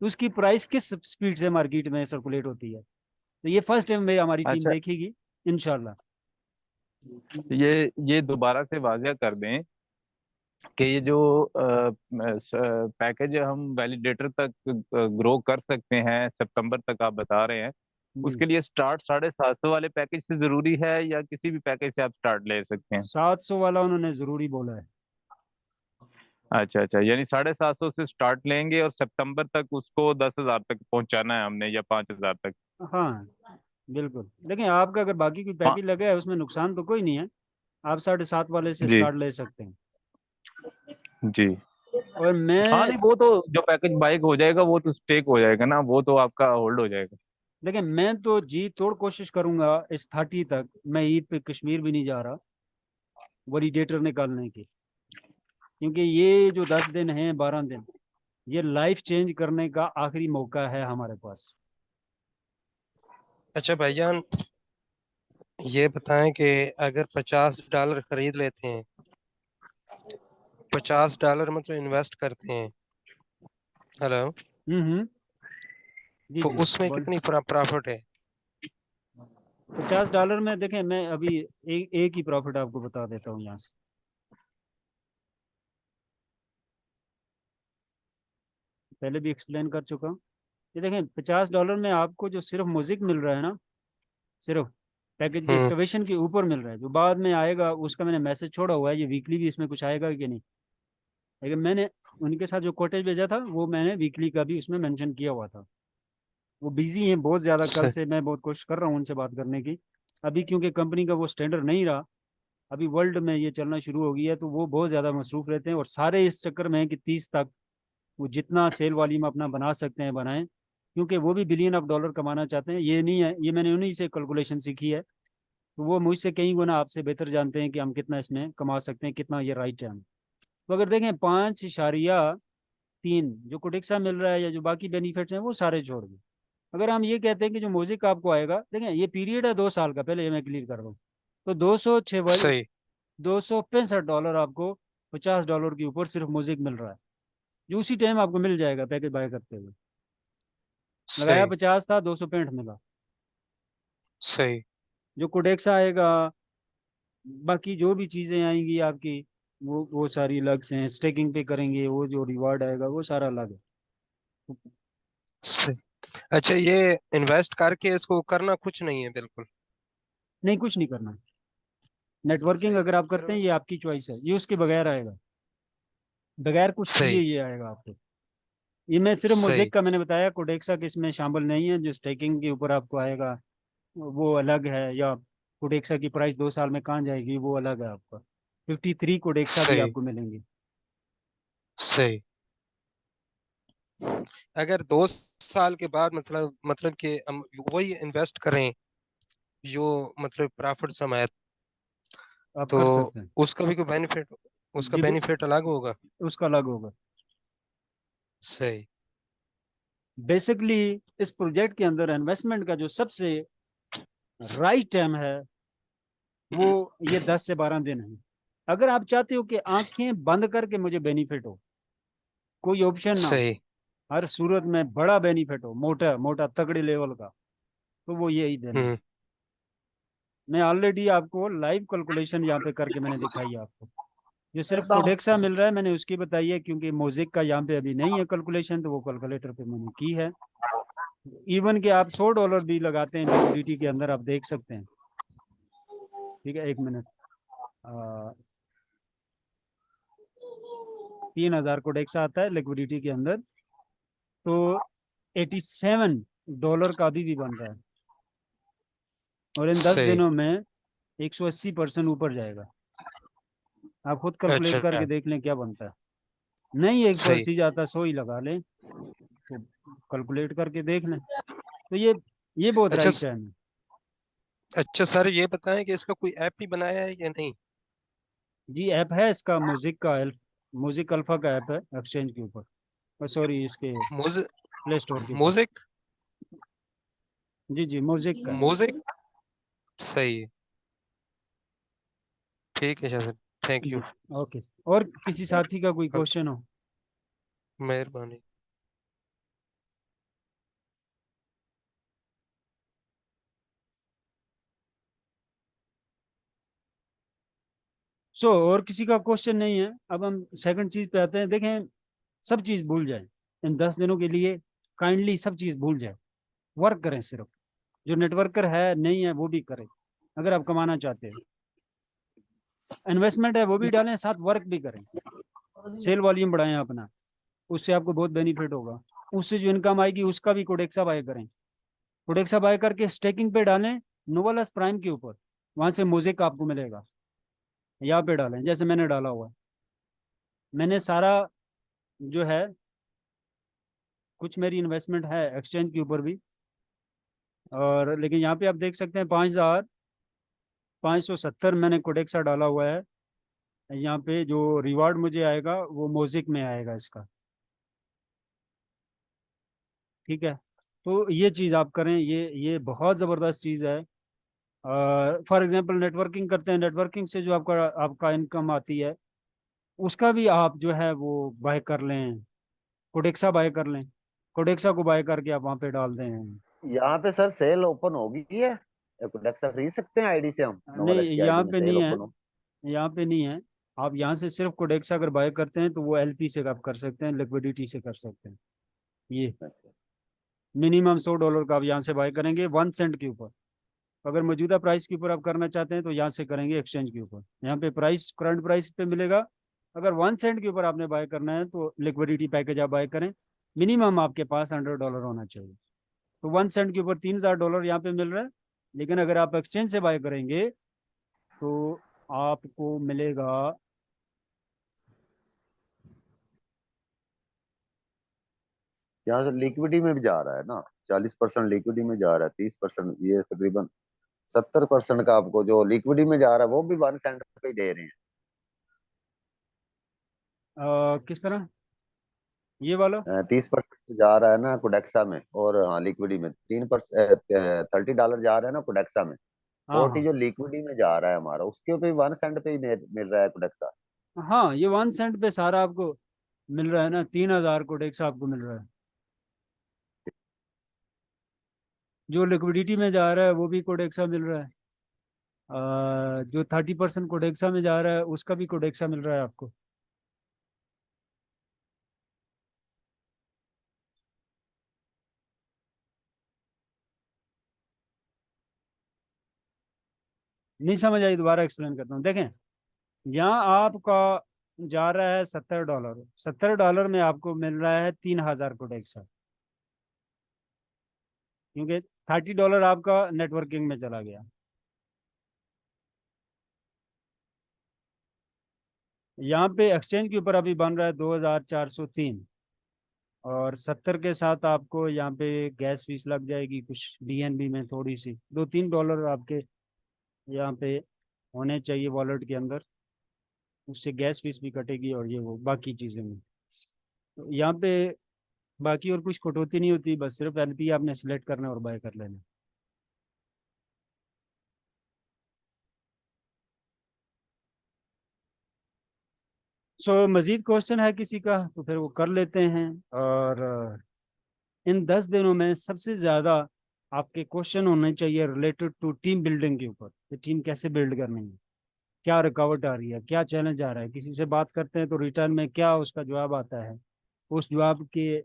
[SPEAKER 1] तो उसकी प्राइस किस स्पीड से मार्केट में सर्कुलेट होती है। तो ये फर्स्ट टाइम में हमारी टीम
[SPEAKER 4] अच्छा,
[SPEAKER 1] देखेगी इंशाल्लाह।
[SPEAKER 4] ये दोबारा से वाज़ह कर दें कि ये जो पैकेज हम वैलिडेटर तक ग्रो कर सकते हैं, सितंबर तक आप बता रहे हैं,
[SPEAKER 1] जी।
[SPEAKER 4] उसके लिए स्टार्ट 750 वाले पैकेज से जरूरी है, या किसी भी पैकेज से आप स्टार्ट ले सकते हैं?
[SPEAKER 1] 700 वाला उन्होंने जरूरी बोला है।
[SPEAKER 4] अच्छा अच्छा, यानी 750 से स्टार्ट लेंगे और सितंबर तक उसको 10,000 तक पहुंचाना है हमने, या 5,000 तक?
[SPEAKER 1] हाँ बिल्कुल। देखिए आपका अगर बाकी कोई
[SPEAKER 4] हाँ
[SPEAKER 1] पैकेज लगा है उसमें नुकसान तो कोई नहीं है। आप 7.5 वाले से
[SPEAKER 4] जी
[SPEAKER 1] स्टार्ट ले सकते हैं।
[SPEAKER 4] जी।
[SPEAKER 1] और
[SPEAKER 4] हाँ
[SPEAKER 1] मैं
[SPEAKER 4] नहीं, वो तो जो पैकेज बाइक हो जाएगा वो तो स्टेक हो जाएगा ना, वो तो आपका होल्ड हो जाएगा।
[SPEAKER 1] देखिए मैं तो जी तोड़ कोशिश करूंगा इस 30 तक। मैं ईद पे कश्मीर भी नहीं जा रहा वरीडेटर निकालने की, क्योंकि ये जो 10 दिन हैं, 12 दिन, ये लाइफ चेंज करने का आखिरी मौका है हमारे पास।
[SPEAKER 2] अच्छा भाईजान, ये बताएं कि अगर $50 खरीद लेते हैं, $50 मतलब इन्वेस्ट करते हैं, हेलो,
[SPEAKER 1] हम्म। जी
[SPEAKER 2] तो
[SPEAKER 1] जी
[SPEAKER 2] उसमें
[SPEAKER 1] बोल।
[SPEAKER 2] कितनी प्रॉफिट है?
[SPEAKER 1] $50 में देखें, मैं अभी एक ही प्रॉफिट आपको बता देता हूँ यहाँ से। पहले भी एक्सप्लेन कर चुका हूँ। ये देखें $50 में आपको जो सिर्फ म्यूजिक मिल रहा है ना, सिर्फ पैकेज की
[SPEAKER 2] हम्म।
[SPEAKER 1] एक्टिवेशन के ऊपर मिल रहा है। जो बाद में आएगा उसका मैंने मैसेज छोड़ा हुआ है, ये वीकली भी इसमें कुछ आएगा कि नहीं। लेकिन मैंने उनके साथ जो कोटेज भेजा था वो मैंने वीकली का भी उसमें मेंशन किया हुआ था। वो बिजी हैं बहुत ज़्यादा। कल
[SPEAKER 2] सही
[SPEAKER 1] से मैं बहुत कोशिश कर रहा हूँ उनसे बात करने की। अभी क्योंकि कंपनी का वो स्टैंडर्ड नहीं रहा, अभी वर्ल्ड में ये चलना शुरू हो गया है, तो वो बहुत ज़्यादा मसरूफ रहते हैं और सारे इस चक्कर में है कि 30 तक वो जितना सेल वॉल्यूम अपना बना सकते हैं बनाएं, क्योंकि वो भी बिलियन ऑफ डॉलर कमाना चाहते हैं। ये नहीं है, ये मैंने उन्हीं से कैलकुलेशन सीखी है, तो वो मुझसे कई गुना आपसे बेहतर जानते हैं कि हम कितना इसमें कमा सकते हैं, कितना ये राइट है हम। तो अगर देखें 5.3 जो कोटेक्सा मिल रहा है या जो बाकी बेनिफिट्स हैं वो सारे छोड़ दें। अगर हम ये कहते हैं कि जो म्यूजिक आपको आएगा, देखें ये पीरियड है 2 साल का, पहले ये मैं क्लियर कर रहा हूँ। तो 206
[SPEAKER 2] सही
[SPEAKER 1] $265 आपको $50 के ऊपर सिर्फ म्यूजिक मिल रहा है, जो उसी टाइम आपको मिल जाएगा पैकेज बाय करते हुए। लगाया
[SPEAKER 2] सही
[SPEAKER 1] 50 था, 265 मिला।
[SPEAKER 2] सही
[SPEAKER 1] जो कोडेक्सा आएगा, बाकी जो भी चीजें आएंगी आपकी, वो सारी अलग से हैं। स्टेकिंग पे करेंगे, वो जो रिवार्ड आएगा वो सारा अलग है।
[SPEAKER 2] सही। अच्छा, ये इन्वेस्ट करके इसको करना कुछ नहीं है बिल्कुल।
[SPEAKER 1] नहीं, कुछ नहीं करना। नेटवर्किंग
[SPEAKER 2] सही।
[SPEAKER 1] अगर आप
[SPEAKER 2] फिर
[SPEAKER 1] करते हैं, ये आपकी चॉइस है, ये उसके बगैर आएगा, बगैर कुछ किए
[SPEAKER 2] सही
[SPEAKER 1] ये आएगा आपको। ये मैं सिर्फ
[SPEAKER 2] सही
[SPEAKER 1] मोजेक का मैंने बताया, कोडेक्सा के इसमें शामिल नहीं है। जो स्टेकिंग के ऊपर आपको आएगा वो अलग है, या कोडेक्सा की प्राइस 2 साल में कहाँ जाएगी वो अलग है आपका। 53 कोडेक्सा भी
[SPEAKER 2] सही
[SPEAKER 1] आपको मिलेंगे।
[SPEAKER 2] सही। अगर 2 साल के बाद मतलब कि हम वही इन्वेस्ट करें जो मतलब प्रॉफिट समाए,
[SPEAKER 1] आप
[SPEAKER 2] तो
[SPEAKER 1] कर सकते हैं।
[SPEAKER 2] उसका भी कोई बेनिफिट, उसका
[SPEAKER 1] जी
[SPEAKER 2] बेनिफिट अलग होगा।
[SPEAKER 1] उसका अलग होगा।
[SPEAKER 2] सही
[SPEAKER 1] बेसिकली इस प्रोजेक्ट के अंदर इन्वेस्टमेंट का जो सबसे राइट टाइम है वो ये 10 से 12 दिन है। अगर आप चाहते हो कि आंखें बंद करके मुझे बेनिफिट हो, कोई ऑप्शन ना हो,
[SPEAKER 2] सही।
[SPEAKER 1] हर सूरत में बड़ा बेनिफिट हो, मोटा मोटा तगड़े लेवल का, तो वो यही दिन है।
[SPEAKER 2] हम्म।
[SPEAKER 1] मैं ऑलरेडी आपको लाइव कैलकुलेशन यहाँ पे करके मैंने दिखाई है आपको। जो सिर्फ कोडेक्सा मिल रहा है मैंने उसकी बताई है, क्योंकि मोजिक का यहाँ पे अभी नहीं है कैलकुलेशन, तो वो कैलकुलेटर पे मैंने की है। इवन कि आप $100 भी लगाते हैं लिक्विडिटी के अंदर, आप देख सकते हैं। ठीक है, 1 मिनट। 3,000 कोडेक्सा आता है लिक्विडिटी के अंदर, तो $87 का अभी भी बन रहा है, और इन 10
[SPEAKER 2] सही।
[SPEAKER 1] दिनों में 180% ऊपर जाएगा। आप खुद कैलकुलेट
[SPEAKER 2] अच्छा।
[SPEAKER 1] करके देख लें क्या बनता है। नहीं, एक
[SPEAKER 2] सही।
[SPEAKER 1] परसी जाता 100 ही लगा लें, तो कैलकुलेट करके देख लें। तो ये बहुत
[SPEAKER 2] अच्छा
[SPEAKER 1] राइट टाइम है।
[SPEAKER 2] अच्छा सर, ये बताएं कि इसका कोई ऐप भी बनाया है या नहीं।
[SPEAKER 1] जी ऐप है इसका, म्यूजिक अल्फा का ऐप है एक्सचेंज के ऊपर, सॉरी इसके
[SPEAKER 2] मोज
[SPEAKER 1] प्ले स्टोर के ऊपर।
[SPEAKER 2] मोजिक
[SPEAKER 1] जी जी, म्यूजिक का है।
[SPEAKER 2] मोजिक। सही है। ठीक है सर, थैंक
[SPEAKER 1] जी
[SPEAKER 2] यू।
[SPEAKER 1] ओके। और किसी साथी का कोई क्वेश्चन हो?
[SPEAKER 2] मेहरबानी।
[SPEAKER 1] और किसी का क्वेश्चन नहीं है, अब हम सेकंड चीज पे आते हैं। देखें, सब चीज भूल जाए इन 10 दिनों के लिए, काइंडली सब चीज भूल जाए, वर्क करें सिर्फ। जो नेटवर्कर है नहीं है वो भी करें, अगर आप कमाना चाहते हैं। इन्वेस्टमेंट है वो भी डालें, साथ वर्क भी करें। सेल वॉल्यूम बढ़ाएं अपना, उससे आपको बहुत बेनिफिट होगा। उससे जो इनकम आएगी उसका भी कोडेक्सा बाय करें। कोडेक्सा बाय करके स्टेकिंग पे डालें, नोवेलस प्राइम के ऊपर, वहां से मोजेक आपको मिलेगा। यहाँ पे डालें जैसे मैंने डाला हुआ है। मैंने सारा जो है, कुछ मेरी इन्वेस्टमेंट है एक्सचेंज के ऊपर भी, और लेकिन यहाँ पे आप देख सकते हैं 5,570 मैंने कोडेक्सा डाला हुआ है। यहाँ पे जो रिवार्ड मुझे आएगा वो मोजिक में आएगा इसका। ठीक है, तो ये चीज़ आप करें, ये बहुत ज़बरदस्त चीज़ है। फॉर एग्जांपल नेटवर्किंग करते हैं, नेटवर्किंग से जो आपका आपका इनकम आती है, उसका भी आप जो है वो बाय कर लें, कोडेक्सा बाय कर लें। कोडेक्सा को बाय करके आप वहाँ पे डाल दें।
[SPEAKER 3] यहाँ पे सर सेल ओपन होगी है, कोडेक्सा खरीद सकते हैं आईडी से, हम
[SPEAKER 1] नहीं,
[SPEAKER 3] नोवेलस की
[SPEAKER 1] यहाँ
[SPEAKER 3] आईडी में
[SPEAKER 1] पे
[SPEAKER 3] सेल
[SPEAKER 1] नहीं है,
[SPEAKER 3] ओपन हो।
[SPEAKER 1] यहाँ पे नहीं है। आप यहाँ से सिर्फ कोडेक्सा अगर बाय करते हैं तो वो एलपी से आप कर सकते हैं, लिक्विडिटी से कर सकते हैं। ये
[SPEAKER 3] अच्छा।
[SPEAKER 1] मिनिमम $100 का आप यहाँ से बाय करेंगे 1 सेंट के ऊपर। अगर मौजूदा प्राइस के ऊपर आप करना चाहते हैं तो यहाँ से करेंगे एक्सचेंज के ऊपर, यहाँ पे प्राइस करंट प्राइस पे मिलेगा। अगर 1 सेंट के ऊपर आपने बाय करना है तो लिक्विडिटी पैकेज आप बाय करें। मिनिमम आपके पास $100 होना चाहिए। तो 1 सेंट के ऊपर $3000 यहाँ पे मिल रहा है। लेकिन अगर आप एक्सचेंज से बाय करेंगे तो आपको मिलेगा
[SPEAKER 3] यहाँ से लिक्विडी में भी जा रहा है ना, 40% लिक्विडी में जा रहा है, 30%, ये तकरीबन 70% का आपको जो लिक्विडी में जा रहा है वो भी 1 सेंट पे ही दे रहे हैं।
[SPEAKER 1] किस तरह ये वाला?
[SPEAKER 3] 30% जा रहा है ना कोडेक्सा में, और हाँ लिक्विडी में 30 डॉलर जा रहा है ना कोडेक्सा में।
[SPEAKER 1] हाँ
[SPEAKER 3] 40
[SPEAKER 1] हाँ
[SPEAKER 3] जो लिक्विडी में जा रहा है हमारा, उसके ऊपर 1 सेंट पे ही मिल रहा है कोडेक्सा।
[SPEAKER 1] हाँ, ये 1 सेंट पे सारा आपको मिल रहा है ना, 3000 कोडेक्स आपको मिल रहा है। जो लिक्विडिटी में जा रहा है वो भी कोडेक्सा मिल रहा है। जो 30% कोडेक्सा में जा रहा है उसका भी कोडेक्सा मिल रहा है आपको। नहीं समझ आई? दोबारा एक्सप्लेन करता हूँ, देखें। यहाँ आपका जा रहा है $70। $70 में आपको मिल रहा है 3000 कोडेक्सा, क्योंकि $30 आपका नेटवर्किंग में चला गया। यहाँ पे एक्सचेंज के ऊपर अभी बन रहा है 2403, और 70 के साथ आपको यहाँ पे गैस फीस लग जाएगी कुछ डीएनबी में, थोड़ी सी $2-3 आपके यहाँ पे होने चाहिए वॉलेट के अंदर, उससे गैस फीस भी कटेगी और ये वो बाकी चीज़ें में। तो यहाँ पे बाकी और कुछ कटौती नहीं होती, बस सिर्फ एलपी आपने सिलेक्ट करना है और बाय कर लेना। सो मज़ीद क्वेश्चन है किसी का तो फिर वो कर लेते हैं। और इन 10 दिनों में सबसे ज़्यादा आपके क्वेश्चन होने चाहिए रिलेटेड टू टीम बिल्डिंग के ऊपर, कि टीम कैसे बिल्ड करनी है, क्या रुकावट आ रही है, क्या चैलेंज आ रहा है। किसी से बात करते हैं तो रिटर्न में क्या उसका जवाब आता है, उस जवाब के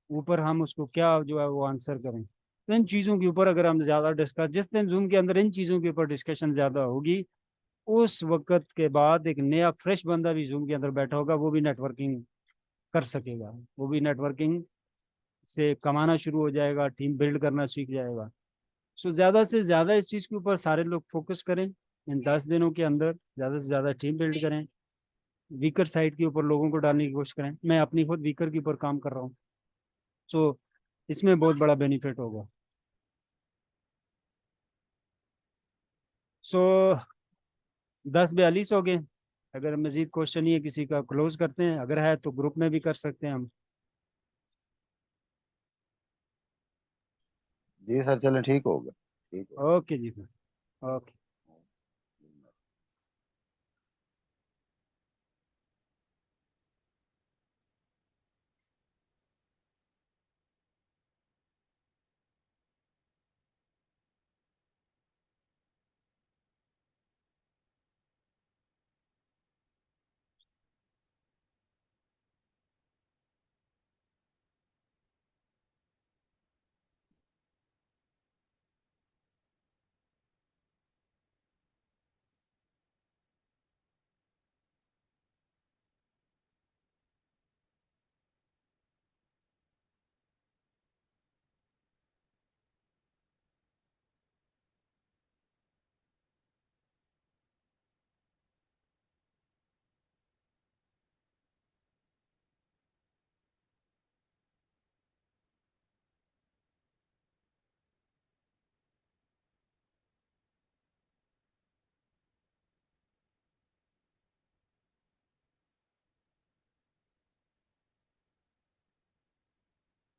[SPEAKER 1] ऊपर हम उसको क्या जो है वो आंसर करें। तो इन चीज़ों के ऊपर अगर हम ज़्यादा डिस्कस, जिस दिन जूम के अंदर इन चीज़ों के ऊपर डिस्कशन ज़्यादा होगी, उस वक्त के बाद एक नया फ्रेश बंदा भी जूम के अंदर बैठा होगा, वो भी नेटवर्किंग कर सकेगा, वो भी नेटवर्किंग से कमाना शुरू हो जाएगा, टीम बिल्ड करना सीख जाएगा। सो ज़्यादा से ज़्यादा इस चीज़ के ऊपर सारे लोग फोकस करें। इन 10 दिनों के अंदर ज़्यादा से ज़्यादा टीम बिल्ड करें, वीकर साइड के ऊपर लोगों को डालने की कोशिश करें। मैं अपनी खुद वीकर के ऊपर काम कर रहा हूँ, सो इसमें बहुत बड़ा बेनिफिट होगा। सो 10:42 हो गए। अगर मजीद क्वेश्चन ही है किसी का, क्लोज करते हैं, अगर है तो ग्रुप में भी कर सकते हैं हम।
[SPEAKER 3] जी सर, चलो ठीक होगा, ठीक है।
[SPEAKER 1] ओके जी, ओके।